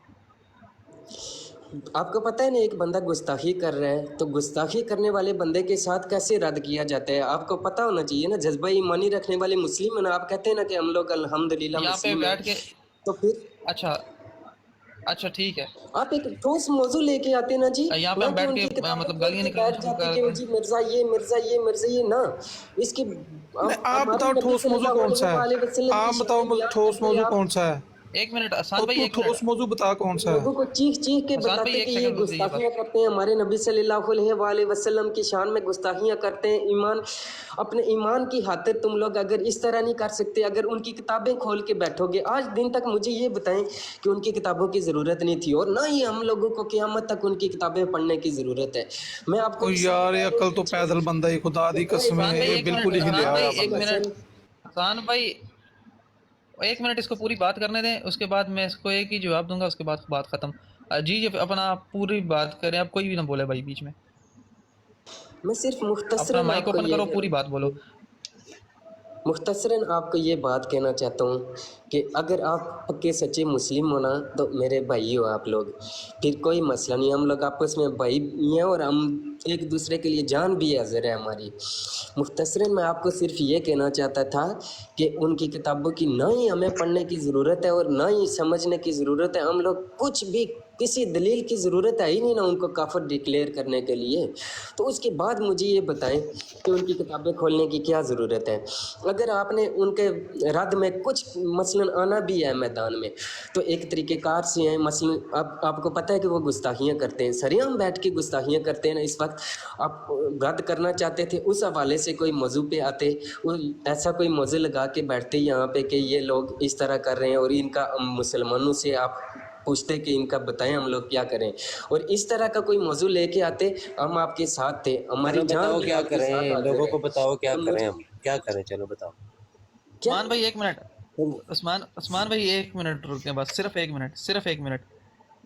Speaker 5: آپ کو پتہ ہے نا ایک بندہ گستاخی کر رہا ہے تو گستاخی کرنے والے بندے کے ساتھ کیسے رد کیا جاتا ہے آپ کو پتہ ہونا چاہیے نا. جذبہ ایمانی رکھنے والے مسلم ہیں نا، آپ کہتے ہیں نا کہ ہم لوگ الحمدللہ
Speaker 4: یہاں پہ
Speaker 5: مسلم ہیں،
Speaker 4: بیٹھ کے
Speaker 5: تو پھر
Speaker 4: اچھا ٹھیک ہے،
Speaker 5: آپ ایک ٹھوس موضوع لے کے آتے نا جی،
Speaker 4: یہاں پہ
Speaker 5: نہ
Speaker 4: ہم
Speaker 5: کہ
Speaker 4: بیٹھ
Speaker 5: ان
Speaker 4: کے
Speaker 5: کی کتابیں
Speaker 4: مطلب
Speaker 5: کھول
Speaker 4: گالیاں
Speaker 5: کے
Speaker 4: نکلنا
Speaker 5: بیٹھ
Speaker 4: شروع
Speaker 5: جاتے
Speaker 4: کر
Speaker 5: کہ وہ
Speaker 4: دیں.
Speaker 5: جی مرزا یہ نہ اس کی
Speaker 3: آپ
Speaker 5: ہمارے
Speaker 3: بتاؤ
Speaker 5: نبی
Speaker 3: ٹھوس
Speaker 5: صلی
Speaker 3: موضوع
Speaker 5: اللہ
Speaker 3: کون سا
Speaker 5: علیہ
Speaker 3: ہے؟
Speaker 5: وسلم
Speaker 3: آپ
Speaker 5: کی
Speaker 3: بتاؤ
Speaker 5: شان بیان
Speaker 3: ٹھوس
Speaker 5: کرتے
Speaker 3: موضوع
Speaker 5: آپ.
Speaker 3: کون سا ہے؟
Speaker 4: 1 منٹ آسان
Speaker 3: تو
Speaker 4: بھائی،
Speaker 3: تو
Speaker 4: 1
Speaker 3: ٹھوس
Speaker 4: منٹ
Speaker 3: موضوع بتا کون سا ہے؟
Speaker 5: لوگوں کو چیخ کے
Speaker 4: آسان
Speaker 5: بتاتے
Speaker 4: بھائی، ایک
Speaker 5: کہ یہ
Speaker 4: سیکنڈ رک جائیے
Speaker 5: گستاخیاں
Speaker 4: بس.
Speaker 5: کرتے ہیں، ہمارے نبی صلی اللہ علیہ وسلم کی شان میں گستاخیاں کرتے ہیں. اپنے ایمان کی خاطر تم لوگ اگر اس طرح نہیں کر سکتے، اگر ان کی کتابیں کھول کے بیٹھو گے، آج دن تک مجھے یہ بتائیں کہ ان کی کتابوں کی ضرورت نہیں تھی، اور نہ ہی ہم لوگوں کو قیامت تک ان کی کتابیں پڑھنے کی ضرورت ہے. میں آپ کو
Speaker 3: او یار یہ عقل تو پیدل بندہ ہی، خدا دی قسم
Speaker 4: آسان
Speaker 3: ہے،
Speaker 4: بھائی
Speaker 3: یہ
Speaker 4: 1 منٹ،
Speaker 3: بالکل ہی
Speaker 4: آسان
Speaker 3: ہلیا
Speaker 4: بھائی
Speaker 3: ہوا
Speaker 4: 1
Speaker 3: بندہ ہے.
Speaker 4: منٹ، آسان بھائی 1 منٹ اس کو پوری بات کرنے دیں، اس کے بعد میں اس کو ایک ہی جواب دوں گا، اس کے بعد بات ختم. جی اپنا پوری بات کریں، آپ کوئی بھی نہ بولے بھائی بیچ میں.
Speaker 5: میں صرف
Speaker 4: اپنا
Speaker 5: مختصراً
Speaker 4: مائک
Speaker 5: آپ کو
Speaker 4: اوپن کرو،
Speaker 5: یہ
Speaker 4: پوری بات بولو.
Speaker 5: مختصراً آپ کو یہ بات کہنا چاہتا ہوں کہ اگر آپ پکے سچے مسلم ہونا تو میرے بھائی ہو آپ لوگ، پھر کوئی مسئلہ نہیں، ہم لوگ آپس میں بھائی ہیں اور ہم ایک دوسرے کے لیے جان بھی حاضر ہے ہماری. مختصراً میں آپ کو صرف یہ کہنا چاہتا تھا کہ ان کی کتابوں کی نہ ہی ہمیں پڑھنے کی ضرورت ہے اور نہ ہی سمجھنے کی ضرورت ہے. ہم لوگ کچھ بھی کسی دلیل کی ضرورت ہے ہی نہیں نا ان کو کافر ڈکلیئر کرنے کے لیے. تو اس کے بعد مجھے یہ بتائیں کہ ان کی کتابیں کھولنے کی کیا ضرورت ہے. اگر آپ نے ان کے رد میں کچھ مثلاً آنا بھی ہے میدان میں تو ایک طریقہ کار سے ہیں. مثلاً آپ کو پتہ ہے کہ وہ گستاخیاں کرتے ہیں، سریعام بیٹھ کے گستاخیاں کرتے ہیں نا. اس وقت آپ رد کرنا چاہتے تھے، اس حوالے سے کوئی موضوع پہ آتے، ایسا کوئی موضوع لگا کے بیٹھتے یہاں پہ کہ یہ لوگ اس طرح کر رہے ہیں، اور ان کا مسلمانوں سے آپ پوچھتے کہ ان کا بتائیں ہم لوگ کیا کریں، اور اس طرح کا کوئی موضوع لے کے آتے، ہم آپ کے ساتھ تھے، ہماری جان
Speaker 1: بتاؤ
Speaker 5: بھی
Speaker 1: کیا
Speaker 5: آپ کے ساتھ
Speaker 1: کریں،
Speaker 5: حاضر
Speaker 1: لوگوں
Speaker 5: ہے.
Speaker 1: کو بتاؤ کیا
Speaker 5: تو
Speaker 1: کریں، ہم کیا کریں، چلو بتاؤ.
Speaker 4: عثمان بھائی 1 منٹ، عثمان بھائی 1 منٹ رکیں بس، صرف 1 منٹ.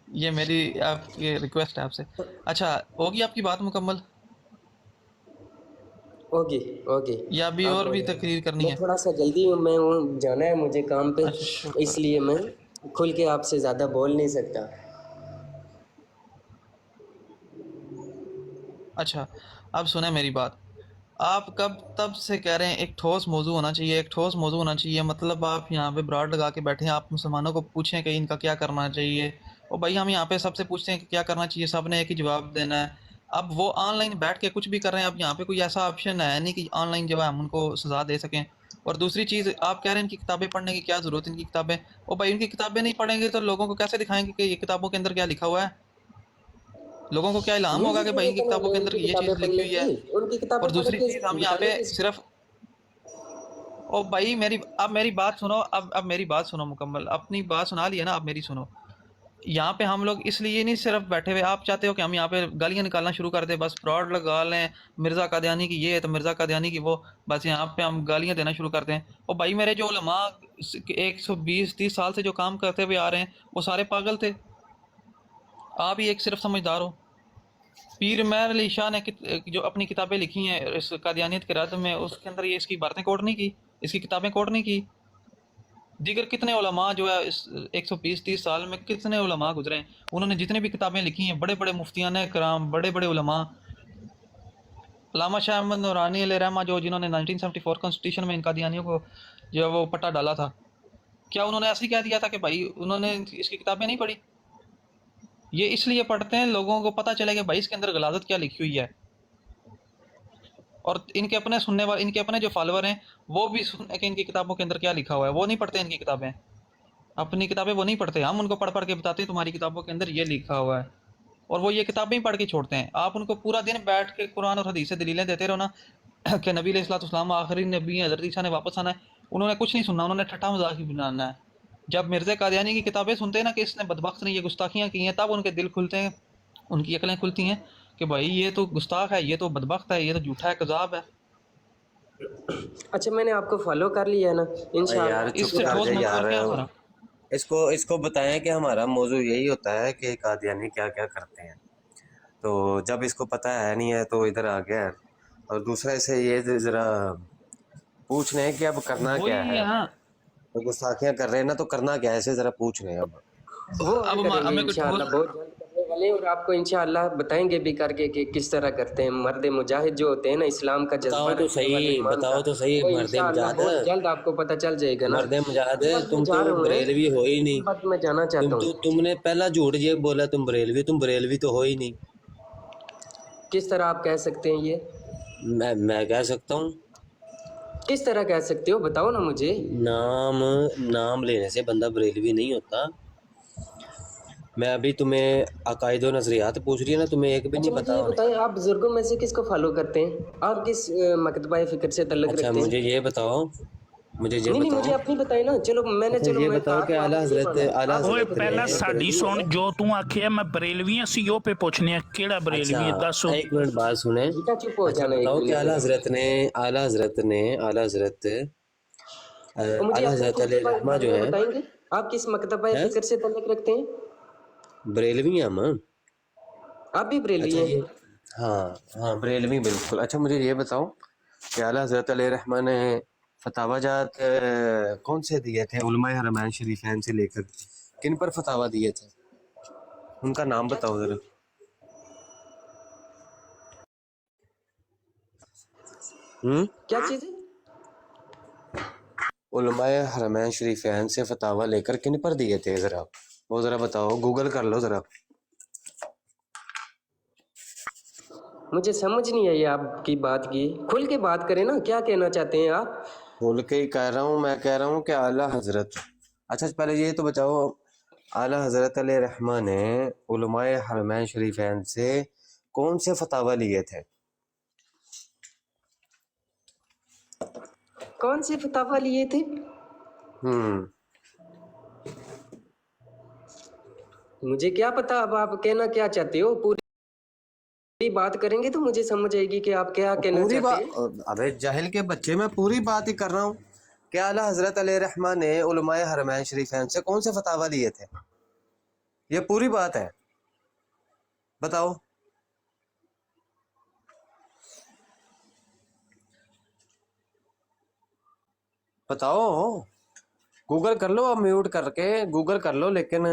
Speaker 4: یہ میری آپ کی ریکویسٹ ہے آپ سے. اچھا ہوگی آپ کی بات مکمل
Speaker 5: اوکے اوکے.
Speaker 4: یا ابھی
Speaker 5: آپ
Speaker 4: اور بھی تقریر کرنی
Speaker 5: میں
Speaker 4: ہے؟
Speaker 5: تھوڑا سا جلدی ہوں، میں ہوں جانا ہے مجھے کام پہ،
Speaker 4: اچھا شکر.
Speaker 5: اس لیے میں کھل کے آپ سے زیادہ بول نہیں سکتا.
Speaker 4: اچھا اب سنیں میری بات. آپ کب تب سے کہہ رہے ہیں ایک ٹھوس موضوع ہونا چاہیے، ایک ٹھوس موضوع ہونا چاہیے، مطلب آپ یہاں پہ براڈ لگا کے بیٹھے ہیں، آپ مسلمانوں کو پوچھیں کہ ان کا کیا کرنا چاہیے. اور بھائی ہم یہاں پہ سب سے پوچھتے ہیں کہ کیا کرنا چاہیے، سب نے ایک ہی جواب دینا ہے. اب وہ آن لائن بیٹھ کے کچھ بھی کر رہے ہیں، اب یہاں پہ کوئی ایسا آپشن ہے نہیں کہ آن لائن جو ہے ہم ان کو سزا دے سکیں. اور دوسری چیز آپ کہہ رہے ہیں ان کی کتابیں پڑھنے کی کیا ضرورت ہے، ان کی کتابیں، اور بھائی ان کی کتابیں نہیں پڑھیں گے تو لوگوں کو کیسے دکھائیں گے کہ یہ کتابوں کے اندر کیا لکھا ہوا ہے؟ لوگوں کو کیا الہام ہوگا
Speaker 5: مجھے
Speaker 4: کہ بھائی ان
Speaker 5: ضرورت
Speaker 4: کی
Speaker 5: ہے
Speaker 4: کتابوں کے
Speaker 5: ان
Speaker 4: اندر
Speaker 5: کی
Speaker 4: یہ
Speaker 5: کتابیں
Speaker 4: چیز لکھی
Speaker 5: پڑھنے
Speaker 4: ہوئی ہے.
Speaker 5: کی، ان کی
Speaker 4: اور
Speaker 5: کتابیں پڑھ
Speaker 4: دوسری
Speaker 5: کے
Speaker 4: چیز ہم یہاں
Speaker 5: بتانے
Speaker 4: پہ
Speaker 5: کی.
Speaker 4: صرف او بھائی اب میری بات سنو، اب میری بات سنو مکمل، اپنی بات سنا لی ہے نا، اب میری سنو. یہاں پہ ہم لوگ اس لیے نہیں صرف بیٹھے ہوئے، آپ چاہتے ہو کہ ہم یہاں پہ گالیاں نکالنا شروع کر دیں، بس فراڈ لگا لیں، مرزا قادیانی کی یہ ہے تو مرزا قادیانی کی وہ، بس یہاں پہ ہم گالیاں دینا شروع کر دیں. اور بھائی میرے جو علماء 120-30 سال سے جو کام کرتے ہوئے آ رہے ہیں وہ سارے پاگل تھے. آپ ہی ایک صرف سمجھدار ہو. پیر مہر علی شاہ نے جو اپنی کتابیں لکھی ہیں اس قادیانیت کے رد میں، اس کے اندر یہ اس کی باتیں کوٹ نہیں کی، اس کی کتابیں کوٹ نہیں کی. دیگر کتنے علماء جو ہے اس 120-30 سال میں کتنے علماء گزرے ہیں، انہوں نے جتنے بھی کتابیں لکھی ہیں، بڑے بڑے مفتیان کرام، بڑے بڑے علماء، علامہ شاہ احمد نورانی علیہ رحمہ جو جنہوں نے 1974 کانسٹیٹیوشن میں ان قادیانیوں کو جو ہے وہ پٹا ڈالا تھا، کیا انہوں نے ایسے ہی کہہ دیا تھا کہ بھائی انہوں نے اس کی کتابیں نہیں پڑھی؟ یہ اس لیے پڑھتے ہیں لوگوں کو پتہ چلے کہ بھائی اس کے اندر غلاظت کیا لکھی ہوئی ہے. اور ان کے اپنے سننے والے، ان کے اپنے جو فالوور ہیں وہ بھی سنیں کہ ان کی کتابوں کے اندر کیا لکھا ہوا ہے. وہ نہیں پڑھتے ان کی کتابیں، اپنی کتابیں وہ نہیں پڑھتے. ہم ان کو پڑھ پڑھ کے بتاتے ہیں تمہاری کتابوں کے اندر یہ لکھا ہوا ہے، اور وہ یہ کتابیں ہی پڑھ کے چھوڑتے ہیں. آپ ان کو پورا دن بیٹھ کے قرآن اور حدیث سے دلیلیں دیتے رہو نا کہ نبی علیہ الصلوۃ والسلام آخری نبی ہیں، حضرت عیسیٰ نے واپس آنا ہے. انہوں نے کچھ نہیں سننا، انہوں نے ٹھٹا مذاق ہی بنانا ہے. جب مرزا قادیانی کی کتابیں سنتے ہیں نا کہ اس نے بدبخت نے یہ گستاخیاں کی ہیں، تب ان کے دل کھلتے ہیں، ان کی عقلیں کھلتی ہیں کہ بھائی یہ تو گستاخ ہے، یہ تو بدبخت ہے، یہ تو جھوٹا ہے، کذاب ہے.
Speaker 5: اچھا میں نے آپ کو فالو کر لیا ہے نا،
Speaker 1: یار
Speaker 5: انشاءاللہ.
Speaker 4: اس
Speaker 1: چپ
Speaker 4: سے
Speaker 1: کر
Speaker 4: ٹھوس
Speaker 1: جائے
Speaker 4: موضوع
Speaker 1: یار.
Speaker 4: اور کیا ہمارا؟
Speaker 1: اس کو بتائیں کہ ہمارا موضوع یہی ہوتا ہے کہ قادیانی کیا کیا کرتے ہیں. تو جب اس کو پتہ ہے نہیں ہے تو ادھر آ گیا ہے. اور دوسرا سے یہ ذرا پوچھ رہے ہیں کہ اب کرنا کیا
Speaker 4: وہی
Speaker 1: ہے.
Speaker 4: ہے نا.
Speaker 1: تو گستاخیاں کر رہے ہیں نا تو کرنا کیا ہے، ایسے ذرا پوچھ رہے ہیں. اب
Speaker 5: وہ ہم
Speaker 4: اب
Speaker 5: کریں گے
Speaker 4: ہمیں کوئی
Speaker 5: انشاءاللہ،
Speaker 4: ٹھوس،
Speaker 5: بہت جلد کرنے والے ہیں، اور آپ کو انشاءاللہ بتائیں گے بھی کر کے کہ کس طرح کرتے ہیں. مرد مجاہد جو ہوتے ہیں نا، اسلام کا
Speaker 1: بتاؤ
Speaker 5: جذبہ
Speaker 1: تو
Speaker 5: رکھنے والے،
Speaker 1: صحیح،
Speaker 5: ایمان کا،
Speaker 1: بتاؤ تو صحیح.
Speaker 5: وہ
Speaker 1: مرد
Speaker 5: انشاءاللہ
Speaker 1: مجاہد،
Speaker 5: بہت جلد آپ کو پتہ چل جائے گا نا.
Speaker 1: مرد مجاہد
Speaker 5: بس میں
Speaker 1: تم تو
Speaker 5: جا رہا ہوں،
Speaker 1: بریلوی ہو ہی نہیں.
Speaker 5: بس میں جانا چاہتا ہوں.
Speaker 1: تم نے پہلا جھوٹ یہ بولا تم بریلوی تو ہو ہی نہیں.
Speaker 5: کس طرح آپ کہہ سکتے ہیں یہ؟
Speaker 1: میں کہہ سکتا ہوں.
Speaker 5: کس طرح کہہ سکتے ہو بتاؤ نا مجھے.
Speaker 1: نام لینے سے بندہ بریلوی نہیں ہوتا. میں ابھی تمہیں عقائد و نظریات پوچھ رہی ہے نا، تمہیں ایک بھی
Speaker 5: اچھا
Speaker 1: نہیں
Speaker 5: مجھے
Speaker 1: پتا
Speaker 5: یہ
Speaker 1: ہونے.
Speaker 5: بتائیں، آپ بزرگوں میں سے کس کو فالو کرتے ہیں؟ آپ کس مکتبہ فکر سے تعلق
Speaker 1: اچھا
Speaker 5: رکھتے ہیں؟
Speaker 1: مجھے یہ بتاؤ.
Speaker 5: نہیں مجھے اپنی بتائیں نا. چلو میں نے
Speaker 1: اچھا یہ
Speaker 5: میں
Speaker 1: بتاؤ
Speaker 5: کہا
Speaker 1: کہ
Speaker 5: تو آپ
Speaker 1: اعلیٰ
Speaker 5: نے نہیں
Speaker 1: حضرت
Speaker 5: مانا. آپ
Speaker 8: ਓਏ
Speaker 5: مجھے
Speaker 8: ਪਹਿਲਾਂ
Speaker 5: بتائیں.
Speaker 8: ਸਾਡੀ ਸੁਣ, ਜੋ ਤੂੰ ਆਖਿਆ ਮੈਂ ਬਰੇਲਵੀਆਂ ਸੀ ਉਹ ਪੇ ਪੁੱਛਨੇ ਆ ਕਿਹੜਾ
Speaker 1: اچھا
Speaker 8: ਬਰੇਲਵੀ ਹੈ ਦੱਸੋ.
Speaker 1: ایک منٹ بات سنیں.
Speaker 5: بیٹا چپ ہو
Speaker 1: اچھا
Speaker 5: جانا ایک
Speaker 1: بتاؤ کہ
Speaker 5: منٹ
Speaker 1: اعلیٰ
Speaker 5: ذرا.
Speaker 1: حضرت
Speaker 5: اور مجھے
Speaker 1: اعلیٰ
Speaker 5: اپنے
Speaker 1: حضرت
Speaker 5: خود کے
Speaker 1: علیہ رحمہ
Speaker 5: بارے
Speaker 1: جو
Speaker 5: میں
Speaker 1: ہیں
Speaker 5: بتائیں گے، آپ کس مکتبہ
Speaker 1: ہیں
Speaker 5: فکر سے تعلق رکھتے ہیں؟
Speaker 1: بریلوی ہیں ہم.
Speaker 5: آپ بھی بریلوی
Speaker 1: اچھا
Speaker 5: ہیں؟
Speaker 1: یہ ہاں بریلوی بالکل. اچھا مجھے یہ بتاؤ کہ اعلیٰ حضرت علیہ رحمہ نے فتاوی جات کون سے دیے تھے علماء حرمین شریفین سے لے کر؟ کن پر فتاوی دیے تھے؟ ان کا نام
Speaker 5: کیا
Speaker 1: بتاؤ
Speaker 5: چیز
Speaker 1: ذرا.
Speaker 5: ہے؟ کیا چیز ہے؟
Speaker 1: علماء حرمین شریفین سے فتاوی لے کر کن پر دیے تھے ذرا وہ ذرا بتاؤ. گوگل کر لو ذرا.
Speaker 5: مجھے سمجھ نہیں آئی آپ کی بات کی. کھل کے بات کریں نا، کیا کہنا چاہتے ہیں آپ؟
Speaker 1: بول کے ہی کہہ رہا ہوں. میں کہہ رہا ہوں کہ اعلیٰ حضرت. اچھا پہلے یہ تو بتاؤ اعلیٰ حضرت علیہ رحمہ نے علماء حرمین شریفین سے کون سے فتاوی لیے تھے؟
Speaker 5: کون سے فتاوی لیے تھے؟ مجھے کیا پتا. اب آپ کہنا کیا چاہتے ہو؟ پوری بات کریں گے تو مجھے سمجھ آئے گی کہ آپ کیا کہنا
Speaker 1: پوری
Speaker 5: چاہتے
Speaker 1: بات
Speaker 5: ہیں.
Speaker 1: ابے جاہل کے بچے، میں پوری بات ہی کر رہا ہوں کہ اعلیٰ حضرت علیہ رحمہ نے علماء حرمین شریفین سے کون سے فتاوی لیے تھے. یہ پوری بات ہے, بتاؤ. بتاؤ, گوگل کر لو, اب میوٹ کر کے گوگل کر لو. لیکن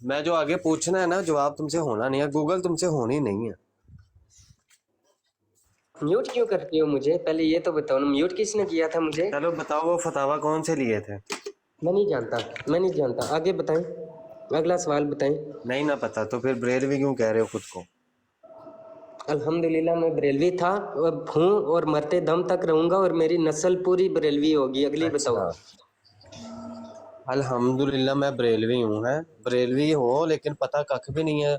Speaker 1: میں جو آگے پوچھنا ہے نا, جواب تم سے ہونا نہیں ہے, گوگل تم سے ہونی نہیں ہے.
Speaker 5: میوٹ کیوں کرتی ہو مجھے؟ پہلے یہ تو بتاؤ نا, میوٹ کس نے کیا تھا مجھے؟
Speaker 1: چلو بتاؤ, وہ فتاوا کون سے لیے تھے؟
Speaker 5: میں نہیں جانتا. آگے بتائیں, اگلا سوال بتائیں.
Speaker 1: نہیں نہ پتا تو پھر بریلوی کیوں کہہ رہے ہو خود کو؟
Speaker 5: الحمدللہ میں بریلوی تھا, ہوں, اور مرتے دم تک رہوں گا, اور میری نسل پوری بریلوی ہوگی. اگلی بتاؤ.
Speaker 1: اچھا, الحمدللہ میں بریلوی ہوں. ہے بریلوی ہو لیکن پتہ کخ بھی نہیں ہے.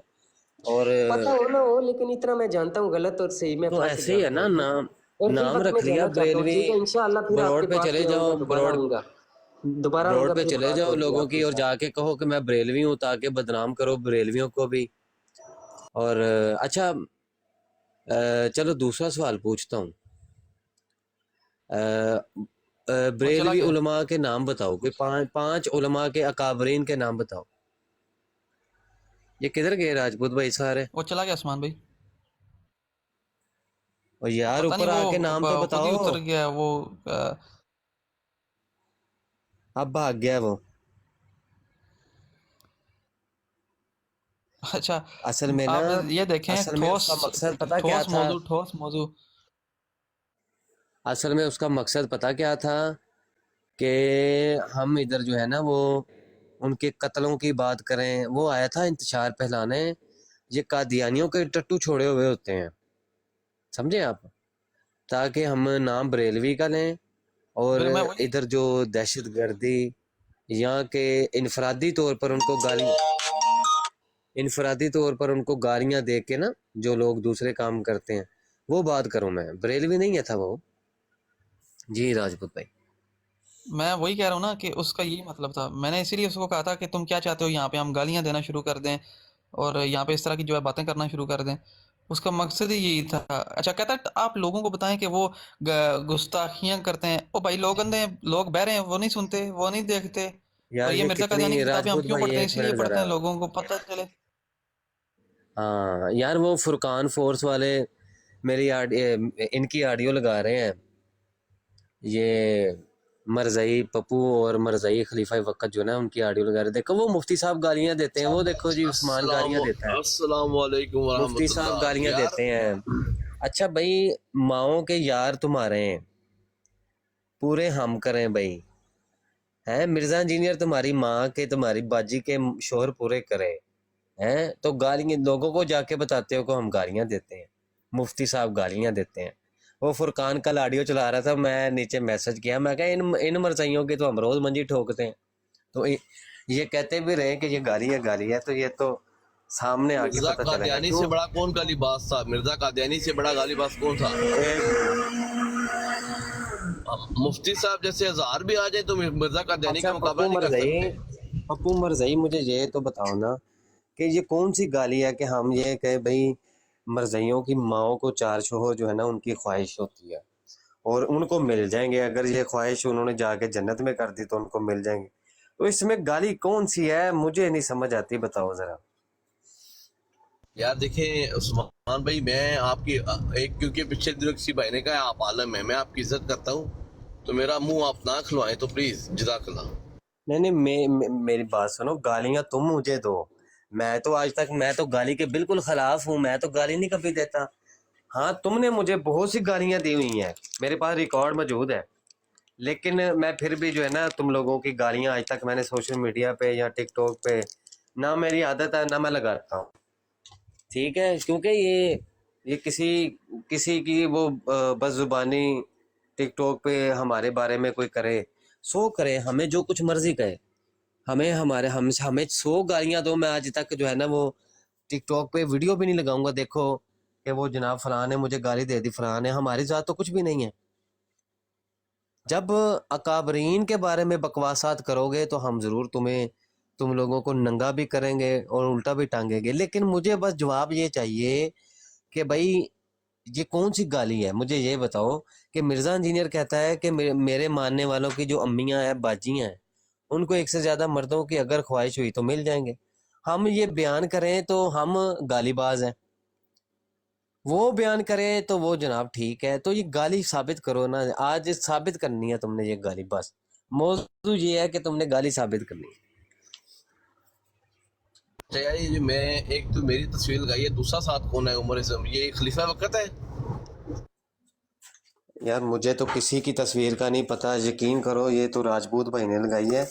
Speaker 1: اور
Speaker 5: پتہ ہو نہ ہو, لیکن اتنا میں جانتا ہوں غلط اور صحیح میں
Speaker 1: تو
Speaker 5: فرق
Speaker 1: ایسے ہی ہے نا,
Speaker 5: جانتا ہوں.
Speaker 1: نام
Speaker 5: اور
Speaker 1: نام
Speaker 5: البتہ میں
Speaker 1: رکھ لیا
Speaker 5: جانا چاہتا ہوں.
Speaker 1: بریلوی.
Speaker 5: ٹھیک ہے, انشاءاللہ پھر آپ کے
Speaker 1: بروڈ پہ
Speaker 5: پاس
Speaker 1: چلے
Speaker 5: بھی آؤں
Speaker 1: جاؤ,
Speaker 5: گا, دوبارہ آؤں
Speaker 1: بروڈ
Speaker 5: گا,
Speaker 1: پہ
Speaker 5: پھر
Speaker 1: چلے
Speaker 5: بات
Speaker 1: جاؤ
Speaker 5: ہوگی
Speaker 1: لوگوں
Speaker 5: آپ
Speaker 1: کی,
Speaker 5: کے
Speaker 1: اور
Speaker 5: ساتھ.
Speaker 1: جا کے کہو کہ میں بریلوی ہوں, تاکہ بدنام کرو بریلویوں کو بھی. اور اچھا, چلو دوسرا سوال پوچھتا ہوں.
Speaker 4: وہ چلا
Speaker 1: بریلوی
Speaker 4: گیا
Speaker 1: علماء کے نام بتاؤ, کہ پانچ علماء کے اکابرین کے نام بتاؤ. یہ کدھر گئے راجپوت بھائی سارے؟
Speaker 4: وہ چلا گیا عثمان بھائی.
Speaker 1: اور یار
Speaker 4: پتہ
Speaker 1: اوپر
Speaker 4: نہیں
Speaker 1: آ کے نام تو
Speaker 4: وہ خود ہی
Speaker 1: بتاؤ.
Speaker 4: اتر گیا وہ.
Speaker 1: اب بھاگ گیا وہ.
Speaker 4: اچھا,
Speaker 1: اصل میں نا,
Speaker 4: آپ یہ دیکھیں,
Speaker 1: اصل میں اس کا مقصد پتا کیا تھا؟
Speaker 4: ٹھوس موضوع.
Speaker 1: اصل میں اس کا مقصد پتا کیا تھا, کہ ہم ادھر جو ہے نا وہ ان کے قتلوں کی بات کریں. وہ آیا تھا انتشار پھیلانے. یہ قادیانیوں کے ٹٹو چھوڑے ہوئے ہوتے ہیں, سمجھے آپ, تاکہ ہم نام بریلوی کا لیں, اور
Speaker 4: پھر میں وہی
Speaker 1: ادھر جو دہشت گردی یہاں کے انفرادی طور پر ان کو گالیاں دے کے نا, جو لوگ دوسرے کام کرتے ہیں, وہ بات کروں میں. بریلوی نہیں ہے تھا وہ. جی راجپوت بھائی.
Speaker 4: میں وہی کہہ رہا ہوں نا کہ اس کا یہی مطلب تھا. میں نے اسی لیے اس کو کہا تھا کہ تم کیا چاہتے ہو, یہاں پہ ہم گالیاں دینا شروع کر دیں اور یہاں پہ اس طرح کی جو ہے باتیں کرنا شروع کر دیں. اس کا مقصد ہی یہی تھا. اچھا, کہتا ہے آپ لوگوں کو بتائیں کہ وہ گستاخیاں کرتے ہیں. او بھائی, لوگ اندھے ہیں, لوگ بہرے ہیں, وہ نہیں سنتے, وہ نہیں دیکھتے. اور
Speaker 1: یار
Speaker 4: یہ
Speaker 1: یہ
Speaker 4: مرزا قادیانی
Speaker 1: کتنی,
Speaker 4: کی کتابیں ہم
Speaker 1: راجپوت
Speaker 4: کیوں
Speaker 1: بھائی
Speaker 4: پڑھتے ہیں؟
Speaker 1: ایک
Speaker 4: اسی لیے
Speaker 1: منٹ
Speaker 4: پڑھتے
Speaker 1: ذرا.
Speaker 4: ہیں لوگوں کو پتہ چلے.
Speaker 1: ہاں یار, وہ فرقان فورس والے میری ان کی آڈیو لگا رہے ہیں. یہ مرزائی پپو اور مرزائی خلیفہ وقت جو ہے نا, ان کی آڈیو لگا رہے. دیکھو وہ مفتی صاحب گالیاں دیتے ہیں. وہ دیکھو جی, عثمان گالیاں دیتا ہے.
Speaker 9: السلام علیکم ورحمۃ
Speaker 1: مفتی صاحب
Speaker 9: اللہ.
Speaker 1: گالیاں
Speaker 9: یار
Speaker 1: دیتے ہیں. اچھا بھائی, ماؤں کے یار تمہارے ہیں, پورے ہم کریں بھائی. ہیں مرزا انجینئر تمہاری ماں کے, تمہاری باجی کے شوہر پورے کرے ہیں, تو گالیاں لوگوں کو جا کے بتاتے ہو کہ ہم گالیاں دیتے ہیں. مفتی صاحب گالیاں دیتے ہیں. وہ فرقان کل آڈیو چلا رہا تھا, میں نیچے میسج کیا, میں کہا ان مرزائیوں کی تو ہم روز منجی ٹھوکتے ہیں. تو یہ کہتے بھی رہے کہ یہ گالی ہے, تو یہ تو سامنے آ کے
Speaker 9: مرزا
Speaker 1: پتہ چلے گا.
Speaker 9: قادیانی
Speaker 1: کیوں
Speaker 9: سے بڑا کون گالی باز تھا؟ مرزا قادیانی سے بڑا گالی باز کون تھا؟ مفتی صاحب جیسے ہزار بھی آ جائیں تو مرزا قادیانی
Speaker 1: اچھا
Speaker 9: کا مقابلہ نہیں کر سکتے.
Speaker 1: پپو مرزائی, مجھے یہ تو بتاؤ نا کہ یہ کون سی گالی ہے کہ ہم یہ کہ بھئی مرزائیوں کی ماؤں کو چار شوہر جو ہے نا ان کی خواہش ہوتی ہے, اور ان کو مل جائیں گے. اگر یہ خواہش انہوں نے جا کے جنت میں کر دی تو ان کو مل جائیں گے. تو اس میں گالی کون سی ہے, مجھے نہیں سمجھ آتی, بتاؤ ذرا.
Speaker 9: یار دیکھیں عثمان بھائی, میں آپ کی ایک, کیونکہ پچھلے دنوں کسی بھائی نے کہا آپ عالم ہیں, میں آپ کی عزت کرتا ہوں, تو میرا منہ آپ نہ کھلوائیں تو پلیز, جزاک اللہ.
Speaker 1: نہیں, میری بات سنو, گالیاں تم مجھے دو. میں تو آج تک, میں تو گالی کے بالکل خلاف ہوں, میں تو گالی نہیں کبھی دیتا. ہاں تم نے مجھے بہت سی گالیاں دی ہوئی ہیں, میرے پاس ریکارڈ موجود ہے, لیکن میں پھر بھی جو ہے نا, تم لوگوں کی گالیاں آج تک میں نے سوشل میڈیا پہ یا ٹک ٹاک پہ, نہ میری عادت ہے نہ میں لگاتا ہوں. ٹھیک ہے, کیونکہ یہ کسی کی وہ بس زبانی ٹک ٹاک پہ ہمارے بارے میں کوئی کرے, سو کرے, ہمیں جو کچھ مرضی کہے, ہمیں 100 گالیاں دو. میں آج تک جو ہے نا وہ ٹک ٹاک پہ ویڈیو بھی نہیں لگاؤں گا, دیکھو کہ وہ جناب فلاں نے مجھے گالی دے دی, فلاں نے. ہماری ذات تو کچھ بھی نہیں ہے. جب اکابرین کے بارے میں بکواسات کرو گے تو ہم ضرور تم لوگوں کو ننگا بھی کریں گے اور الٹا بھی ٹانگیں گے. لیکن مجھے بس جواب یہ چاہیے کہ بھائی یہ کون سی گالی ہے, مجھے یہ بتاؤ. کہ مرزا انجینئر کہتا ہے کہ میرے ماننے والوں کی جو امیاں ہیں, باجیاں ہیں, ان کو ایک سے زیادہ مردوں کی اگر خواہش ہوئی تو مل جائیں گے. ہم یہ بیان کریں تو ہم گالی باز ہیں، وہ بیان کریں تو وہ جناب ٹھیک ہے. تو یہ گالی ثابت کرو نا، آج ثابت کرنی ہے تم نے یہ گالی، بس موضوع یہ ہے کہ تم نے گالی ثابت کرنی ہے.
Speaker 9: یار یہ جو میں ایک تو میری تصویر لگائی ہے، دوسرا ساتھ کون ہے عمر اعظم، یہ خلیفہ وقت ہے.
Speaker 1: یار مجھے تو کسی کی تصویر کا نہیں پتہ، یقین کرو یہ تو راجپوت بھائی نے لگائی ہے،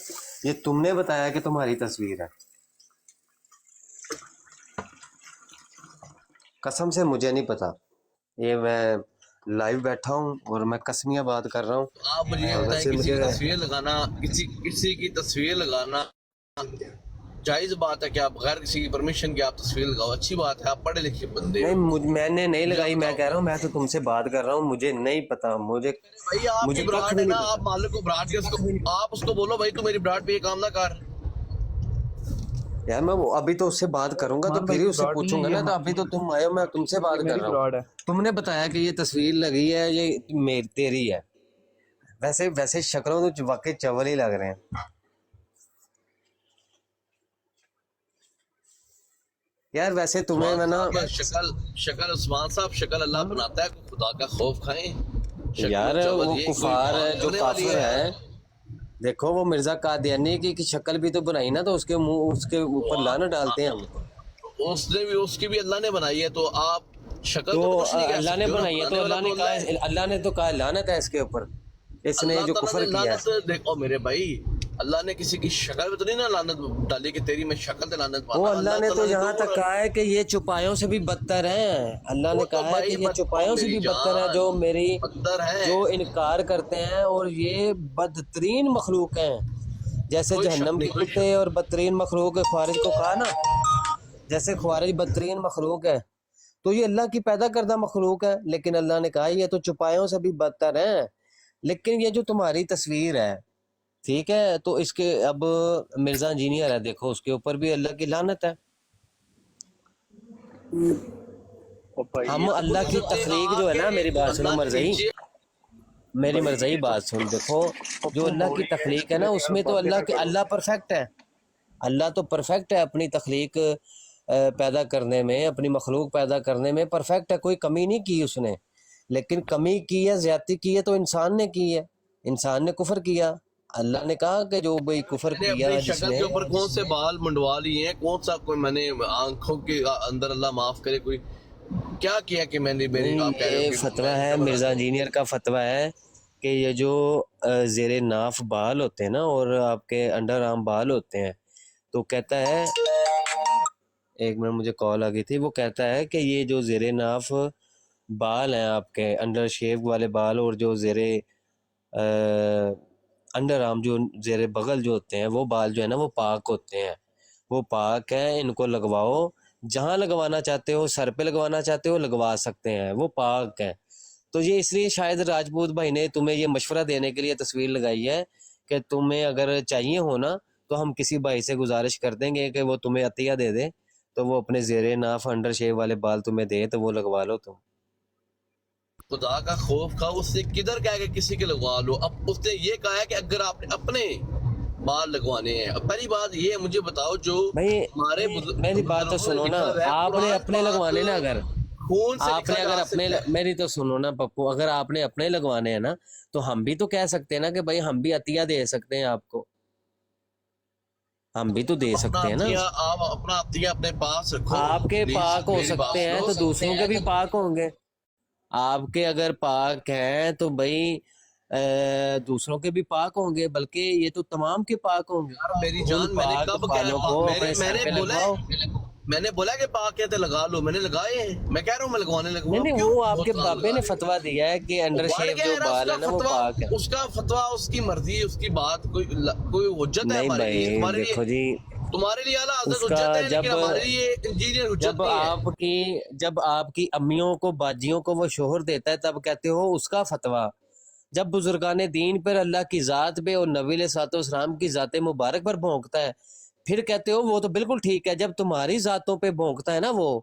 Speaker 1: یہ تم نے بتایا کہ تمہاری تصویر ہے. قسم سے مجھے نہیں پتا، یہ میں لائیو بیٹھا ہوں اور میں قسمیہ بات کر رہا ہوں.
Speaker 9: آپ مجھے یہ بتائیں کسی کی تصویر لگانا، کسی کی تصویر لگانا جائز بات ہے کہ آپ بغیر کسی کی پرمیشن کے آپ تصویر لگاؤ؟ اچھی بات ہے، آپ پڑھے لکھے بندے ہو.
Speaker 1: نہیں میں نے نہیں لگائی، میں کہہ رہا ہوں میں تو تم سے بات کر رہا ہوں، مجھے نہیں پتا.
Speaker 9: بھائی آپ کی براٹ ہے نا، آپ مالک کو براٹ کے آپ اس کو بولو بھائی تو میری براٹ پہ یہ کام نہ کر.
Speaker 1: یار میں ابھی تو اس سے بات کروں گا تو پھر ہی اس سے پوچھوں گا نا. تو ابھی تو تم آئے ہو، میں تم سے بات کر رہا ہوں. تم نے بتایا کہ یہ تصویر لگی ہے، یہ تیری ہے. ویسے شکلوں تو واقعی چول ہی لگ رہے ہیں یار. ویسے تمہیں میں نا
Speaker 9: شکل عثمان صاحب، شکل اللہ بناتا ہے، خدا کا خوف کھائیں.
Speaker 1: یار وہ کفار ہے جو کافر ہے، دیکھو وہ مرزا قادیانی کی شکل بھی تو بنائی نا، تو اس کے منہ اس کے اوپر لعنت ڈالتے ہیں ہم.
Speaker 9: اس کی بھی اللہ نے بنائی ہے، تو آپ شکل
Speaker 1: تو
Speaker 9: کچھ نہیں کہہ
Speaker 1: اللہ نے
Speaker 9: سکتے.
Speaker 1: بنائی ہے تو اللہ نے تو کہا لعنت ہے اس کے اوپر، اس نے جو کفر کیا ہے.
Speaker 9: دیکھو میرے بھائی، اللہ نے کسی کی شکل پہ تو نہیں نا لعنت ڈالی کہ تیری میں شکل تے لعنت پاتا.
Speaker 1: وہ اللہ نے تو یہاں تک کہا ہے کہ یہ چپایوں سے بھی بدتر ہیں. اللہ نے کہا ہے کہ یہ چپایوں سے بھی بدتر ہے، جو میری جو انکار کرتے ہیں، اور یہ بدترین مخلوق ہیں. جیسے جہنم کے کتے اور بدترین مخلوق خوارج کو کہا نا، جیسے خوارج بدترین مخلوق ہے، تو یہ اللہ کی پیدا کردہ مخلوق ہے. لیکن اللہ نے کہا یہ تو چپایوں سے بھی بدتر ہیں. لیکن یہ جو تمہاری تصویر ہے ٹھیک ہے، تو اس کے اب مرزا انجینئر ہے، دیکھو اس کے اوپر بھی اللہ کی لعنت ہے. ہم اللہ کی تخلیق جو ہے نا، میری بات سنو مرزائی، میری مرزائی بات سن. دیکھو جو اللہ کی تخلیق ہے نا، اس میں تو اللہ پرفیکٹ ہے. اللہ تو پرفیکٹ ہے اپنی تخلیق پیدا کرنے میں، اپنی مخلوق پیدا کرنے میں پرفیکٹ ہے، کوئی کمی نہیں کی اس نے. لیکن کمی کی ہے، زیادتی کی ہے تو انسان نے کی ہے، انسان نے کفر کیا. اللہ نے کہا کہ جو بھائی کفر کیا
Speaker 9: اپنی
Speaker 1: جس
Speaker 9: شکل
Speaker 1: نے،
Speaker 9: کے اوپر کون سے بال منڈوا لیے ہیں، کون سا کوئی میں نے آنکھوں کے اندر اللہ معاف کرے کوئی کیا کیا کہ میں نے
Speaker 1: یہ فتویٰ ہے مرزا انجینئر کا فتویٰ ہے کہ یہ جو زیر ناف بال ہوتے ہیں نا اور آپ کے انڈر آرم بال ہوتے ہیں، تو کہتا ہے، ایک منٹ مجھے کال آ گئی تھی، وہ کہتا ہے کہ یہ جو زیر ناف بال ہیں آپ کے انڈر شیو والے بال، اور جو زیر انڈر آرم جو زیر بغل جو ہوتے ہیں، وہ بال جو ہے نا وہ پاک ہوتے ہیں، وہ پاک ہیں. ان کو لگواؤ، جہاں لگوانا چاہتے ہو، سر پہ لگوانا چاہتے ہو لگوا سکتے ہیں، وہ پاک ہیں. تو یہ اس لیے شاید راجپوت بھائی نے تمہیں یہ مشورہ دینے کے لیے تصویر لگائی ہے کہ تمہیں اگر چاہیے ہونا تو ہم کسی بھائی سے گزارش کر دیں گے کہ وہ تمہیں عطیہ دے دے، تو وہ اپنے زیر ناف انڈر شیو والے بال تمہیں دے تو وہ لگوا لو تم.
Speaker 9: خدا کا خوف کھا. اس نے کدھر کہا کہ کسی کے لگوا لو؟ اب اس نے یہ کہا ہے کہ اگر آپ نے اپنے بال لگوانے ہیں. اب پہلی بات یہ مجھے بتاؤ، جو ہمارے
Speaker 1: میری بات تو سنو نا، آپ نے اپنے لگوانے نا، اگر آپ نے اگر اپنے میری تو سنو نا پپو، اگر آپ نے اپنے لگوانے ہیں نا تو ہم بھی تو کہہ سکتے ہیں نا کہ بھائی ہم بھی عطیہ دے سکتے ہیں آپ کو، ہم بھی تو دے سکتے ہیں نا.
Speaker 9: آپ اپنا عطیہ اپنے پاس رکھو،
Speaker 1: آپ کے پاک ہو سکتے ہیں تو دوسروں کے بھی پاک ہوں گے. آپ کے اگر پاک ہیں تو بھائی دوسروں کے بھی پاک ہوں گے، بلکہ یہ تو تمام کے پاک ہوں گے.
Speaker 9: میری جان، میں نے کب میں نے بولا کہ پاک ہے تو لگا لو، میں نے لگائے ہیں. میں کہہ رہا ہوں میں لگوانے لگوں.
Speaker 1: نہیں وہ آپ کے بابے نے فتویٰ دیا ہے کہ انڈر شیو جو بال ہے نا وہ پاک ہے.
Speaker 9: اس کا فتویٰ، اس کی مرضی، اس کی بات کوئی حجت ہے ہمارے لیے؟
Speaker 1: نہیں دیکھو جی،
Speaker 9: تمہارے لیے اعلیٰ حضرت حجت ہے، لیکن ہمارے لیے انجینئر حجت نہیں ہے.
Speaker 1: جب آپ کی امیوں کو باجیوں کو وہ شوہر دیتا ہے تب کہتے ہو اس کا فتویٰ. جب بزرگان دین پر، اللہ کی ذات پہ اور نبی علیہ الصلوۃ والسلام کی ذات مبارک پر بھونکتا ہے، پھر کہتے ہو وہ تو بالکل ٹھیک ہے. جب تمہاری ذاتوں پہ بھونکتا ہے نا وہ،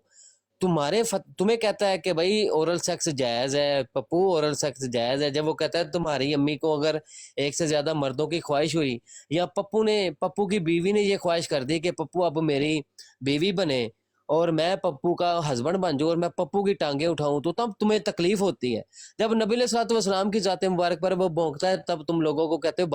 Speaker 1: تمہیں کہتا ہے کہ بھائی اورل سیکس جائز ہے، پپو اورل سیکس جائز ہے، جب وہ کہتا ہے تمہاری امی کو اگر ایک سے زیادہ مردوں کی خواہش ہوئی، یا پپو کی بیوی نے یہ خواہش کر دی کہ پپو اب میری بیوی بنے اور میں پپو کا ہسبینڈ بن جاؤں اور میں پپو کی ٹانگیں اٹھاؤں، تو تب تمہیں تکلیف ہوتی ہے۔ جب نبی علیہ الصلوۃ والسلام کی ذات مبارک پر وہ بھونکتا ہے تب تم لوگوں کو کہتے ہو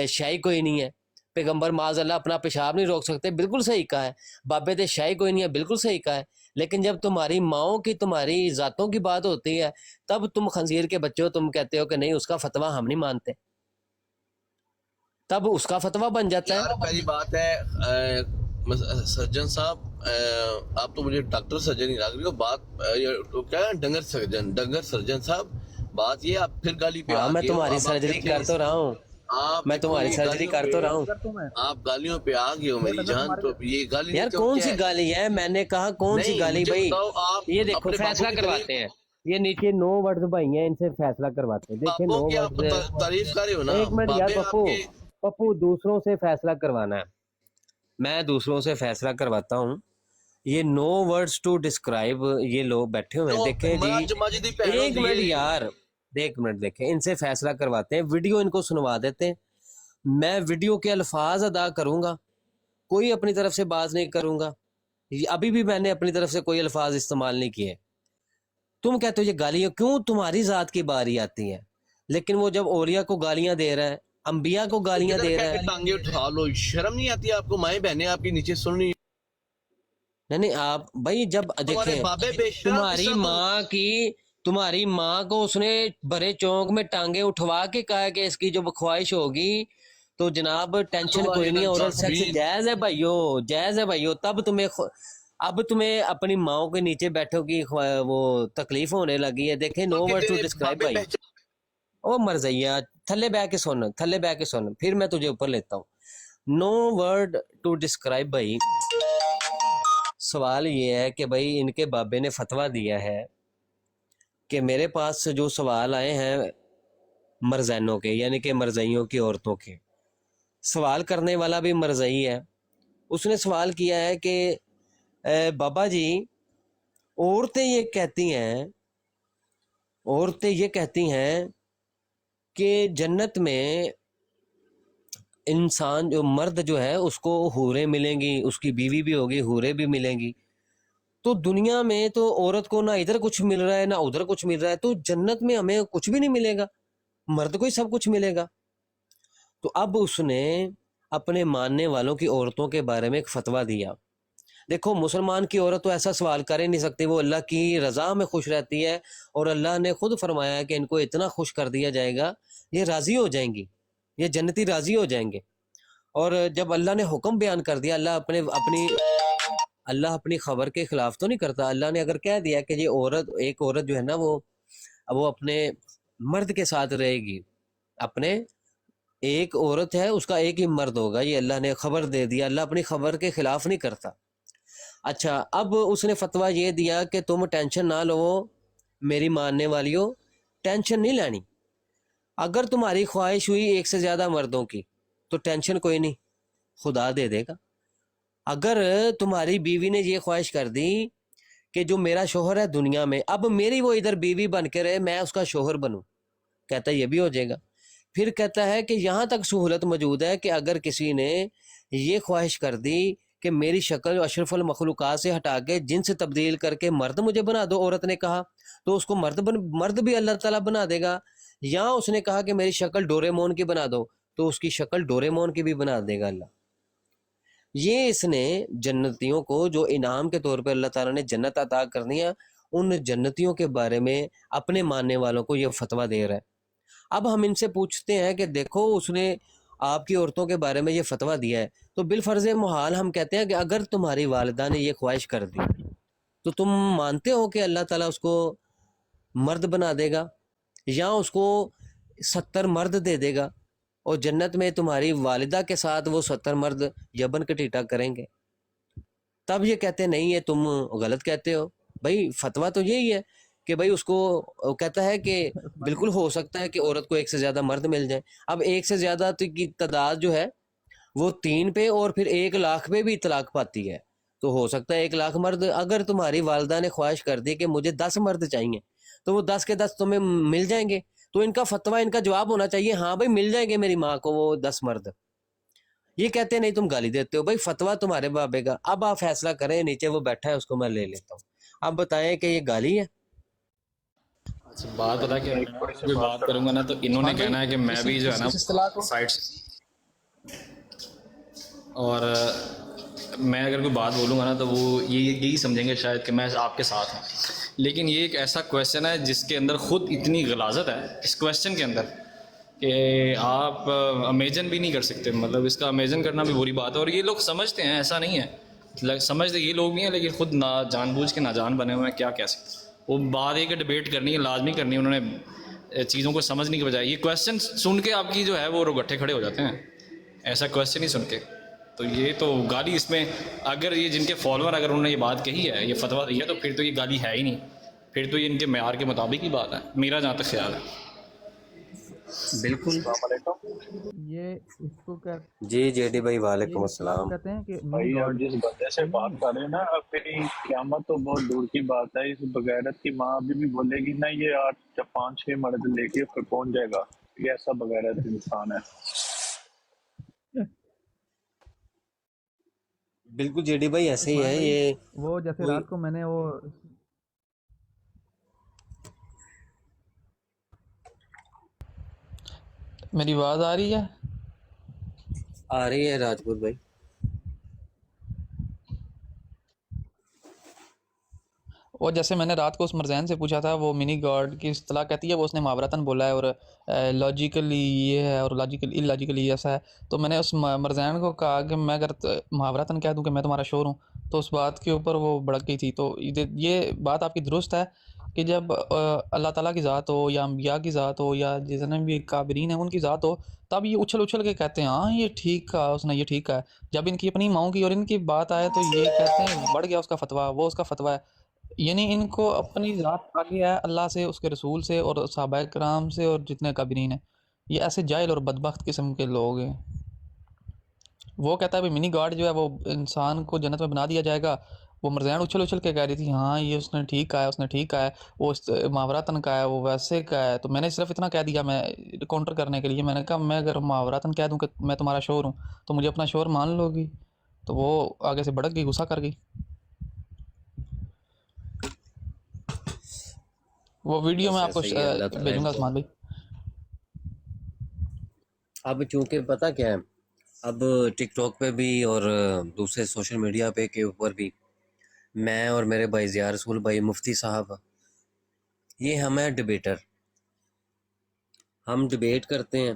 Speaker 1: شاہی کوئی نہیں ہے، پیغمبر معاذ اللہ اپنا پیشاب نہیں روک سکتے، بالکل صحیح کہا ہے، بابے تے شاہی کوئی نہیں ہے، بالکل صحیح کہا ہے۔ لیکن جب تمہاری ماؤں کی تمہاری ذاتوں کی بات ہوتی ہے تب تم خنزیر کے بچے ہو، تم کہتے ہو کہ نہیں اس کا فتویٰ ہم نہیں مانتے، تب اس کا فتویٰ بن جاتا ہے۔
Speaker 9: یار پہلی بات ہے سرجن صاحب، آپ تو مجھے ڈاکٹر سرجن ہی لگ رہی ہو، بات کیا ہے ڈنگر سرجن صاحب، بات یہ آپ پھر گالی پہ
Speaker 1: ہاں میں تمہاری سرجری کر تو رہا ہوں، میں تمہاری سرجری کر تو رہا ہوں۔
Speaker 9: آپ گالیوں پہ آ گئے ہو میری جان، تو یہ گالی
Speaker 1: یار کون سی گالی ہے؟ میں نے کہا کون سی گالی بھائی؟ یہ دیکھو فیصلہ کرواتے ہیں، یہ نیچے 9 ورڈز بھائی ہیں، ان سے فیصلہ کرواتے ہیں۔ دیکھیں 9 ورڈز،
Speaker 9: تعریف کر رہے ہو نا،
Speaker 1: ایک منٹ یار پپو دوسروں سے فیصلہ کروانا ہے، میں دوسروں سے فیصلہ کرواتا ہوں۔ یہ 9 ورڈز ٹو ڈسکرائب، یہ لوگ بیٹھے ہوئے ہیں، دیکھیں جی ایک منٹ یار، ایک منٹ دیکھیں، ان سے فیصلہ کرواتے ہیں، ویڈیو ان کو سنوا دیتے ہیں، میں ویڈیو کے الفاظ ادا کروں گا، کوئی اپنی طرف سے بات نہیں کروں گا، ابھی بھی میں نے اپنی طرف سے کوئی الفاظ استعمال نہیں کیے۔ تم کہتے ہو یہ گالیاں کیوں تمہاری ذات کی باری آتی ہیں، لیکن وہ جب اولیاء کو گالیاں دے رہا ہے، انبیاء کو گالیاں دے رہا ہے،
Speaker 9: ٹانگیں اٹھا لو، شرم نہیں آتی آپ کو؟ مائیں بہنیں آپ کی نیچے سن رہی،
Speaker 1: نہیں آپ بھائی جب دیکھیں تمہاری ماں کو اس نے بڑے چونک میں ٹانگیں اٹھوا کے کہا کہ اس کی جب خواہش ہوگی تو جناب ٹینشن کوئی نہیں، اورل سیکس جائز ہے بھائیو، جائز ہے بھائیو، تب اب تمہیں اپنی ماؤں کے نیچے بیٹھو کی وہ تکلیف ہونے لگی ہے۔ دیکھیں 9 ورڈ ٹو ڈسکرائب بھائی، او مرزیا تھلے بہ کے سن، پھر میں تجھے اوپر لیتا ہوں۔ 9 ورڈ ٹو ڈسکرائب بھائی، سوال یہ ہے کہ بھائی ان کے بابے نے فتویٰ دیا ہے کہ میرے پاس جو سوال آئے ہیں مرزینوں کے، یعنی کہ مرزائیوں کی عورتوں کے، سوال کرنے والا بھی مرزئی ہے، اس نے سوال کیا ہے کہ بابا جی عورتیں یہ کہتی ہیں کہ جنت میں انسان جو مرد جو ہے اس کو حوریں ملیں گی، اس کی بیوی بھی ہوگی، حوریں بھی ملیں گی، تو دنیا میں تو عورت کو نہ ادھر کچھ مل رہا ہے نہ ادھر کچھ مل رہا ہے، تو جنت میں ہمیں کچھ بھی نہیں ملے گا، مرد کو ہی سب کچھ ملے گا۔ تو اب اس نے اپنے ماننے والوں کی عورتوں کے بارے میں ایک فتویٰ دیا۔ دیکھو مسلمان کی عورت تو ایسا سوال کر ہی نہیں سکتی، وہ اللہ کی رضا میں خوش رہتی ہے، اور اللہ نے خود فرمایا ہے کہ ان کو اتنا خوش کر دیا جائے گا یہ راضی ہو جائیں گی، یہ جنتی راضی ہو جائیں گے۔ اور جب اللہ نے حکم بیان کر دیا، اللہ اپنی خبر کے خلاف تو نہیں کرتا، اللہ نے اگر کہہ دیا کہ یہ ایک عورت جو ہے نا وہ اپنے مرد کے ساتھ رہے گی، اپنے ایک عورت ہے اس کا ایک ہی مرد ہوگا، یہ اللہ نے خبر دے دیا، اللہ اپنی خبر کے خلاف نہیں کرتا۔ اچھا اب اس نے فتویٰ یہ دیا کہ تم ٹینشن نہ لو میری ماننے والیوں، ٹینشن نہیں لینی، اگر تمہاری خواہش ہوئی ایک سے زیادہ مردوں کی تو ٹینشن کوئی نہیں، خدا دے دے گا۔ اگر تمہاری بیوی نے یہ خواہش کر دی کہ جو میرا شوہر ہے دنیا میں، اب میری وہ ادھر بیوی بن کے رہے، میں اس کا شوہر بنوں، کہتا ہے یہ بھی ہو جائے گا۔ پھر کہتا ہے کہ یہاں تک سہولت موجود ہے کہ اگر کسی نے یہ خواہش کر دی کہ میری شکل اشرف المخلوقات سے ہٹا کے جن سے تبدیل کر کے مرد مجھے بنا دو، عورت نے کہا، تو اس کو مرد بھی اللہ تعالیٰ بنا دے گا، یا اس نے کہا کہ میری شکل ڈوریمون کی بنا دو تو اس کی شکل ڈوریمون کی بھی بنا دے گا اللہ۔ یہ اس نے جنتیوں کو جو انعام کے طور پہ اللہ تعالیٰ نے جنت عطا کرنی ہے، ان جنتیوں کے بارے میں اپنے ماننے والوں کو یہ فتویٰ دے رہا ہے۔ اب ہم ان سے پوچھتے ہیں کہ دیکھو اس نے آپ کی عورتوں کے بارے میں یہ فتویٰ دیا ہے، تو بالفرض محال ہم کہتے ہیں کہ اگر تمہاری والدہ نے یہ خواہش کر دی تو تم مانتے ہو کہ اللہ تعالیٰ اس کو مرد بنا دے گا، یا اس کو 70 مرد دے دے گا، اور جنت میں تمہاری والدہ کے ساتھ وہ 70 مرد یبن کا ٹیٹا کریں گے؟ تب یہ کہتے ہیں نہیں، یہ تم غلط کہتے ہو۔ بھائی فتویٰ تو یہی ہے کہ بھائی اس کو کہتا ہے کہ بالکل ہو سکتا ہے کہ عورت کو ایک سے زیادہ مرد مل جائیں۔ اب ایک سے زیادہ کی تعداد جو ہے وہ 3 پہ اور پھر 1 لاکھ پہ بھی طلاق پاتی ہے، تو ہو سکتا ہے 1 لاکھ مرد، اگر تمہاری والدہ نے خواہش کر دی کہ مجھے 10 مرد چاہیے تو وہ 10 کے 10 تمہیں مل جائیں گے. تو ان کا فتویٰ، ان کا جواب ہونا چاہیے ہاں بھائی مل جائیں گے میری ماں کو وہ 10 مرد. یہ کہتے نہیں، تم گالی دیتے ہو. بھائی فتویٰ تمہارے بابے کا، اب آپ فیصلہ کریں. نیچے وہ بیٹھا ہے، اس کو میں لے لیتا ہوں. آپ بتائیں کہ یہ گالی ہے؟
Speaker 2: اچھا بات پتا کہ کوئی بات کروں گا نا تو انہوں نے کہنا ہے کہ میں بھی جو ہے نا سائڈ سے، اور میں اگر کوئی بات بولوں گا نا تو وہ یہی سمجھیں گے شاید کہ میں آپ کے ساتھ ہوں. لیکن یہ ایک ایسا کویشچن ہے جس کے اندر خود اتنی غلاظت ہے اس کویشچن کے اندر کہ آپ امیجن بھی نہیں کر سکتے. مطلب اس کا امیجن کرنا بھی بری بات ہے. اور یہ لوگ سمجھتے ہیں، ایسا نہیں ہے سمجھتے یہ لوگ نہیں ہیں، لیکن خود جان بوجھ کے ناجان بنے ہوئے ہیں. کیا کہہ سکتے؟ وہ بات ہے کہ ڈبیٹ کرنی ہے، لازمی کرنی ہے. انہوں نے چیزوں کو سمجھنے کی بجائے یہ کویشچن سن کے آپ کی جو ہے وہ روگٹھے کھڑے ہو جاتے ہیں ایسا کویشچن ہی سن کے. تو یہ تو گالی اس میں، اگر یہ جن کے فالوور اگر انہوں نے یہ بات کہی ہے، یہ فتویٰ دیا تو پھر تو یہ گالی ہے ہی نہیں، پھر تو یہ ان کے معیار کے مطابق ہی بات ہے، میرا جہاں تک خیال ہے.
Speaker 1: بالکل.
Speaker 4: یہ اس کو کیا،
Speaker 1: جی جے ڈی بھائی
Speaker 4: یہ
Speaker 1: وعلیکم
Speaker 4: اس بات کو
Speaker 1: السلام.
Speaker 4: کہتے ہیں کہ منی
Speaker 10: بھائی آپ
Speaker 4: گاڈ.
Speaker 10: جس بندے سے بات کر رہے ہیں نا، اپنی قیامت تو بہت دور کی بات ہے. اس بغیرت کی ماں ابھی بھی بولے گی نا یہ 8 5 6 مرد لے کے پھر پہنچ جائے گا. یہ ایسا بغیرت انسان ہے.
Speaker 1: بالکل جے ڈی بھائی ایسے ہی
Speaker 4: عثمان
Speaker 1: ہے
Speaker 4: بھائی،
Speaker 1: یہ.
Speaker 4: وہ جیسے رات کو میں نے وہ میری آواز آ رہی ہے؟
Speaker 1: آ رہی ہے راجپوت بھائی.
Speaker 4: وہ جیسے میں نے رات کو اس مرزین سے پوچھا تھا، وہ منی گاڈ کی اصطلاح کہتی ہے، وہ اس نے محاورتاً بولا ہے، اور لاجیکلی یہ ہے اور لاجیکلی لاجیکلی ایسا ہے. تو میں نے اس مرزین کو کہا کہ میں اگر محاورتاً کہہ دوں کہ میں تمہارا شور ہوں تو اس بات کے اوپر وہ بھڑک گئی تھی. تو یہ بات آپ کی درست ہے کہ جب اللہ تعالیٰ کی ذات ہو یا انبیاء کی ذات ہو یا جتنے بھی کابرین ہیں ان کی ذات ہو، تب یہ اچھل اچھل کے کہتے ہیں ہاں یہ ٹھیک کہا اس نے، یہ ٹھیک کہا ہے. جب ان کی اپنی ماؤں کی اور ان کی بات آئے تو یہ کہتے ہیں بڑھ گیا اس کا فتویٰ، وہ اس کا فتویٰ ہے. یعنی ان کو اپنی ذات آگے ہے اللہ سے، اس کے رسول سے اور صحابہ کرام سے اور جتنے کابرین ہیں. یہ ایسے جاہل اور بدبخت قسم کے لوگ ہیں. وہ کہتا ہے منی گاڈ جو ہے وہ انسان کو جنت میں بنا دیا جائے گا. وہ مرزین اچھل اچھل کے کہہ رہی تھی ہاں یہ اس نے ٹھیک کہا ہے، اس نے ٹھیک کہا ہے، وہ محاوراتن کا ہے، وہ ویسے کا ہے. تو میں نے صرف اتنا کہہ دیا، میں کاؤنٹر کرنے کے لیے میں نے کہا میں اگر محاوراتن کہہ دوں کہ میں تمہارا شور ہوں تو مجھے اپنا شور مان لو گی؟ تو وہ آگے سے بھڑک گئی، غصہ کر گئی. وہ ویڈیو میں
Speaker 1: بس
Speaker 4: آپ کو
Speaker 1: ایسا ہی ہے، اللہ تعالیٰ
Speaker 4: بھیجوں
Speaker 1: ان
Speaker 4: گا
Speaker 1: کو.
Speaker 4: عثمان بھائی.
Speaker 1: اب چونکہ پتہ کیا ہے، اب ٹک ٹاک پہ بھی اور دوسرے سوشل میڈیا پہ کے اوپر بھی میں اور میرے بھائی ضیاء رسول بھائی مفتی صاحب، یہ ہم ہیں ڈبیٹر، ہم ڈبیٹ کرتے ہیں.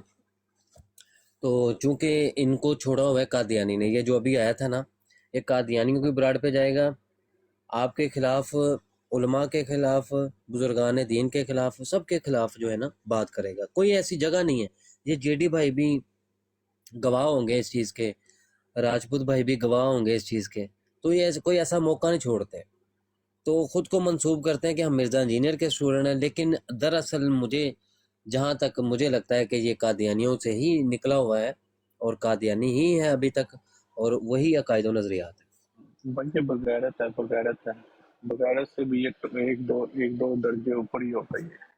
Speaker 1: تو چونکہ ان کو چھوڑا ہوا ہے قادیانی نے، یہ جو ابھی آیا تھا نا، یہ قادیانیوں کی براڈ پہ جائے گا، آپ کے خلاف، علماء کے خلاف، بزرگان دین کے خلاف، سب کے خلاف جو ہے نا بات کرے گا. کوئی ایسی جگہ نہیں ہے. یہ جے ڈی بھائی بھی گواہ ہوں گے اس چیز کے، راجپوت بھائی بھی گواہ ہوں گے اس چیز کے. تو یہ کوئی ایسا موقع نہیں چھوڑتے. تو خود کو منسوب کرتے ہیں کہ ہم مرزا انجینئر کے اسٹوڈنٹ ہیں، لیکن دراصل مجھے جہاں تک مجھے لگتا ہے کہ یہ قادیانیوں سے ہی نکلا ہوا ہے اور قادیانی ہی ہے ابھی تک، اور وہی عقائد و نظریات ہیں.
Speaker 10: بھائی یہ بغیرت ہے، بغیرت ہے. بغیرت سے بھی ایک دو درجے اوپر ہی ہوتا ہی ہے.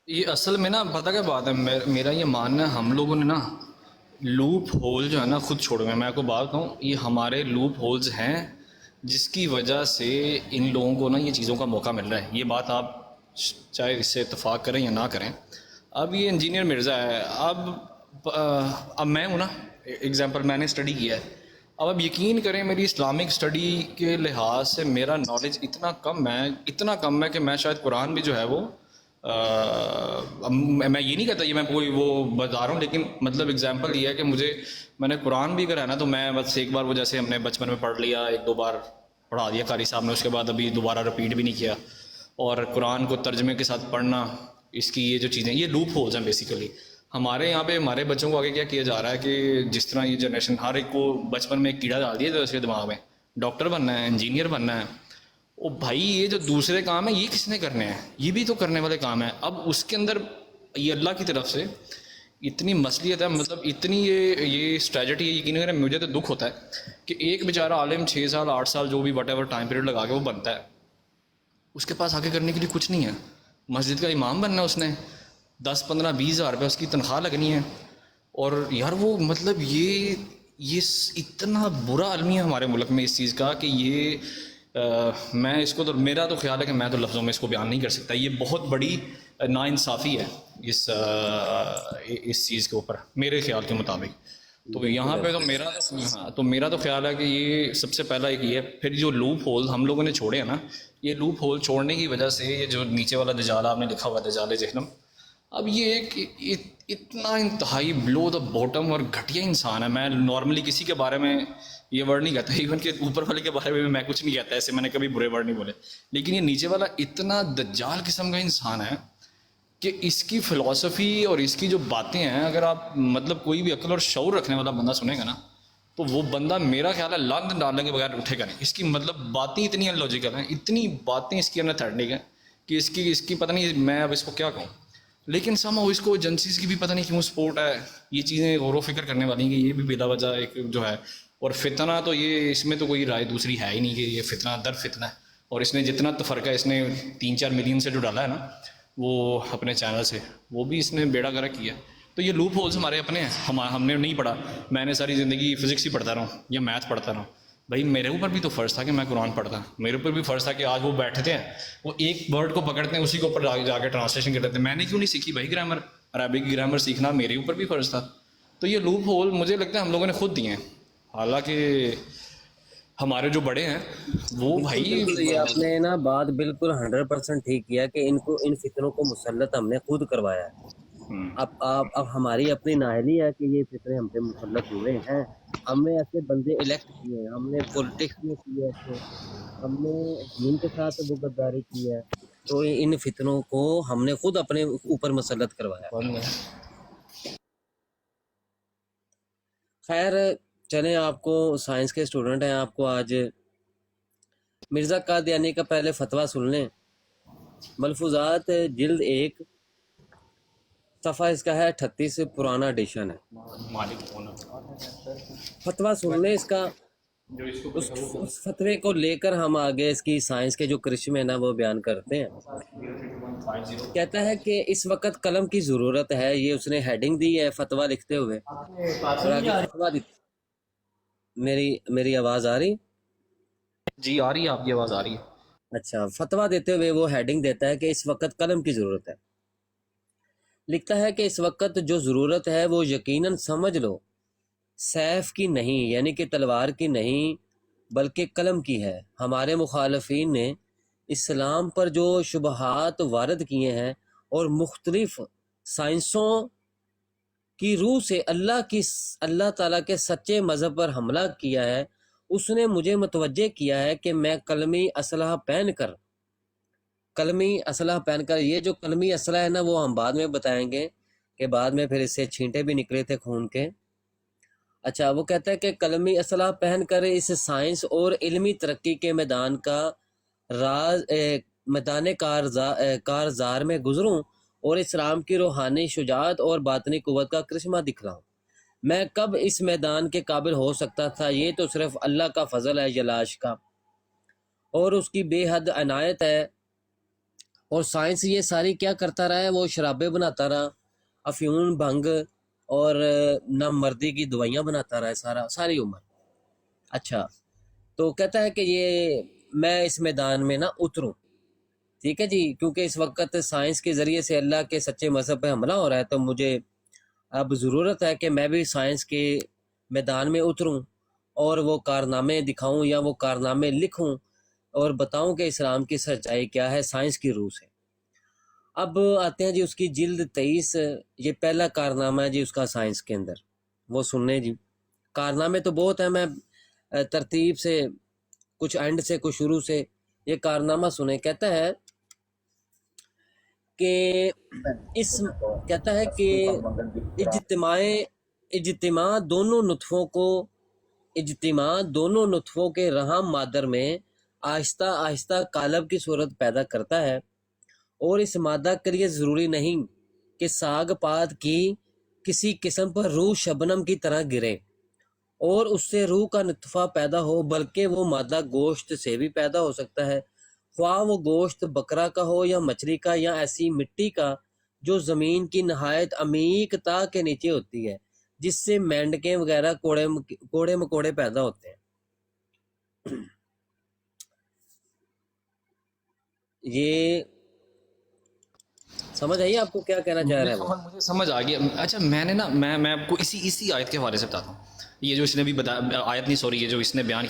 Speaker 2: یہ اصل میں نا پتہ کیا بات ہے، میرا یہ ماننا ہے ہم لوگوں نے نا لوپ ہول جو ہے نا خود چھوڑ گئے. میں آپ کو بات کہوں، یہ ہمارے لوپ ہولز ہیں جس کی وجہ سے ان لوگوں کو نا یہ چیزوں کا موقع مل رہا ہے. یہ بات آپ چاہے اس سے اتفاق کریں یا نہ کریں. اب یہ انجینئر مرزا ہے، اب میں ہوں نا ایگزامپل، میں نے اسٹڈی کیا ہے. اب یقین کریں میری اسلامک اسٹڈی کے لحاظ سے میرا نالج اتنا کم ہے کہ میں شاید قرآن بھی جو ہے وہ میں یہ نہیں کہتا یہ میں کوئی وہ بتا رہا ہوں، لیکن مطلب اگزامپل یہ ہے کہ میں نے قرآن بھی کرا ہے نا، تو میں بس ایک بار وہ جیسے ہم نے بچپن میں پڑھ لیا، 1 2 بار پڑھا دیا قاری صاحب نے، اس کے بعد ابھی دوبارہ رپیٹ بھی نہیں کیا. اور قرآن کو ترجمے کے ساتھ پڑھنا، اس کی یہ جو چیزیں، یہ لوپ ہولز ہیں بیسیکلی. ہمارے یہاں پہ ہمارے بچوں کو آگے کیا کیا جا رہا ہے کہ جس طرح یہ جنریشن ہر ایک کو بچپن میں ایک کیڑا ڈال دیا تو اس کے دماغ میں ڈاکٹر بننا ہے، انجینئر بننا ہے. او بھائی یہ جو دوسرے کام ہیں یہ کس نے کرنے ہیں؟ یہ بھی تو کرنے والے کام ہیں. اب اس کے اندر یہ اللہ کی طرف سے اتنی مصلیت ہے، مطلب اتنی یہ اسٹریجڈی ہے، یقین کریں مجھے تو دکھ ہوتا ہے کہ ایک بیچارہ عالم 6 سال 8 سال جو بھی وٹ ایور ٹائم پیریڈ لگا کے وہ بنتا ہے، اس کے پاس آگے کرنے کے لیے کچھ نہیں ہے. مسجد کا امام بننا ہے اس نے، 10 15 20 ہزار روپے اس کی تنخواہ لگنی ہے. اور یار وہ مطلب یہ اتنا برا المیہ ہمارے ملک میں اس چیز کا کہ یہ میں اس کو تو میرا تو خیال ہے کہ میں تو لفظوں میں اس کو بیان نہیں کر سکتا. یہ بہت بڑی ناانصافی ہے اس چیز کے اوپر میرے خیال کے مطابق. تو یہاں پہ تو میرا تو خیال ہے کہ یہ سب سے پہلا ایک یہ ہے. پھر جو لوپ ہول ہم لوگوں نے چھوڑے ہیں نا، یہ لوپ ہول چھوڑنے کی وجہ سے یہ جو نیچے والا دجال آپ نے لکھا ہوا ہے دجال جہنم، اب یہ ایک اتنا انتہائی بلو دا باٹم اور گھٹیا انسان ہے. میں نارملی کسی کے بارے میں یہ ورڈ نہیں کہتا، ایون کہ اوپر والے کے بارے میں کچھ نہیں کہتا، ایسے میں نے کبھی برے ورڈ نہیں بولے، لیکن یہ نیچے والا اتنا دجال قسم کا انسان ہے کہ اس کی فلسفی اور اس کی جو باتیں ہیں، اگر آپ مطلب کوئی بھی عقل اور شعور رکھنے والا بندہ سنے گا نا، تو وہ بندہ میرا خیال ہے لند ڈالنے کے بغیر اٹھے گا نہیں. اس کی مطلب باتیں اتنی ان لاجیکل ہیں، اتنی باتیں اس کی انتھیٹک ہیں کہ اس کی پتہ نہیں میں اب اس کو کیا کہوں. لیکن سم اس کو ایجنسیز کی بھی پتہ نہیں کیوں سپورٹ ہے. یہ چیزیں غور و فکر کرنے والی ہیں کہ یہ بھی بلا وجہ ایک جو ہے. اور فتنہ تو یہ اس میں تو کوئی رائے دوسری ہے ہی نہیں کہ یہ فتنہ در فتنہ ہے. اور اس نے جتنا تفرقہ اس نے 3-4 ملین سے جو ڈالا ہے نا وہ اپنے چینل سے، وہ بھی اس نے بیڑا گرک کیا. تو یہ لوپ ہولز ہمارے اپنے ہیں، ہم نے نہیں پڑھا. میں نے ساری زندگی فزکس ہی پڑھتا رہا ہوں یا میتھ پڑھتا رہا ہوں. بھائی میرے اوپر بھی تو فرض تھا کہ میں قرآن پڑھتا، میرے اوپر بھی فرض تھا کہ آج وہ بیٹھتے ہیں وہ ایک ورڈ کو پکڑتے ہیں اسی کے اوپر جا کے ٹرانسلیشن کرتے ہیں. میں نے کیوں نہیں سیکھی بھائی گرامر، عربی کی گرامر سیکھنا میرے اوپر بھی فرض تھا. تو یہ لوپ ہول مجھے لگتا ہے ہم لوگوں نے خود دیے ہیں، حالانکہ ہمارے جو بڑے ہیں وہ بھائی
Speaker 1: یہ آپ نے نا بات بالکل 100% ٹھیک کیا کہ ان فتنوں کو مسلط ہم نے خود کروایا ہے. اب ہماری اپنی نااہلی ہے کہ یہ فتنے ہم پہ مسلط ہوئے ہیں. ہم نے ایسے بندے الیکٹ کیے ہیں، ہم نے پولیٹکس میں کیے ایسے، ہم نے دین کے ساتھ وہ غداری کی ہے. تو ان فتنوں کو ہم نے خود اپنے اوپر مسلط کروایا. خیر چلیں، آپ کو سائنس کے اسٹوڈنٹ ہیں، آپ کو آج مرزا قادیانی کا پہلے فتویٰ سن لیں. ملفوظات جلد 1 صفحہ اس کا ہے 38، پرانا ایڈیشن ہے. فتویٰ سن لیں اس کا. اس فتوے کو لے کر ہم آگے اس کی سائنس کے جو کرشمے ہیں نا وہ بیان کرتے ہیں. کہتا ہے کہ اس وقت قلم کی ضرورت ہے. یہ اس نے ہیڈنگ دی ہے فتویٰ لکھتے ہوئے. میری آواز آ رہی؟
Speaker 2: جی آ رہی ہے، آپ کی آواز آ رہی ہے.
Speaker 1: اچھا، فتویٰ دیتے ہوئے وہ ہیڈنگ دیتا ہے کہ اس وقت قلم کی ضرورت ہے. لکھتا ہے کہ اس وقت جو ضرورت ہے وہ یقیناً سمجھ لو سیف کی نہیں، یعنی کہ تلوار کی نہیں، بلکہ قلم کی ہے. ہمارے مخالفین نے اسلام پر جو شبہات وارد کیے ہیں اور مختلف سائنسوں کی روح سے اللہ تعالیٰ کے سچے مذہب پر حملہ کیا ہے، اس نے مجھے متوجہ کیا ہے کہ میں قلمی اسلحہ پہن کر یہ جو قلمی اسلحہ ہے نا وہ ہم بعد میں بتائیں گے کہ بعد میں پھر اس سے چھینٹے بھی نکلے تھے خون کے. اچھا، وہ کہتا ہے کہ قلمی اسلحہ پہن کر اس سائنس اور علمی ترقی کے میدان کارزار میں گزروں اور اسلام کی روحانی شجاعت اور باطنی قوت کا کرشمہ دکھلاؤں. میں کب اس میدان کے قابل ہو سکتا تھا؟ یہ تو صرف اللہ کا فضل ہے یلاش کا اور اس کی بے حد عنایت ہے. اور سائنس یہ ساری کیا کرتا رہا ہے؟ وہ شرابیں بناتا رہا، افیون، بھنگ اور نامردی کی دوائیاں بناتا رہا ہے ساری عمر. اچھا، تو کہتا ہے کہ یہ میں اس میدان میں نہ اتروں. ٹھیک ہے جی، کیونکہ اس وقت سائنس کے ذریعے سے اللہ کے سچے مذہب پہ حملہ ہو رہا ہے، تو مجھے اب ضرورت ہے کہ میں بھی سائنس کے میدان میں اتروں اور وہ کارنامے دکھاؤں یا وہ کارنامے لکھوں اور بتاؤں کہ اسلام کی سچائی کیا ہے سائنس کی روح سے. اب آتے ہیں جی اس کی جلد 23. یہ پہلا کارنامہ ہے جی اس کا سائنس کے اندر، وہ سننے جی. کارنامے تو بہت ہیں، میں ترتیب سے کچھ اینڈ سے کچھ شروع سے یہ کارنامہ سنیں. کہتا ہے کہ اجتماع دونوں نطفوں کے رحم مادر میں آہستہ آہستہ قالب کی صورت پیدا کرتا ہے، اور اس مادہ کے لیے ضروری نہیں کہ ساگ پات کی کسی قسم پر روح شبنم کی طرح گرے اور اس سے روح کا نطفہ پیدا ہو، بلکہ وہ مادہ گوشت سے بھی پیدا ہو سکتا ہے، خواہ وہ گوشت بکرا کا ہو یا مچھلی کا یا ایسی مٹی کا جو زمین کی نہایت عمیق تہ کے نیچے ہوتی ہے، جس سے مینڈکیں وغیرہ کوڑے مکوڑے پیدا ہوتے ہیں۔ یہ سمجھ آئیے آپ کو کیا کہنا چاہ رہا ہے وہ؟
Speaker 2: مجھے سمجھ آ گیا۔ اچھا میں نے نا میں آپ کو اسی آیت کے حوالے سے بتاتا ہوں، یہ جو اس نے بھی بتایا، آیت نہیں سوری، یہ جو اس نے بیان کیا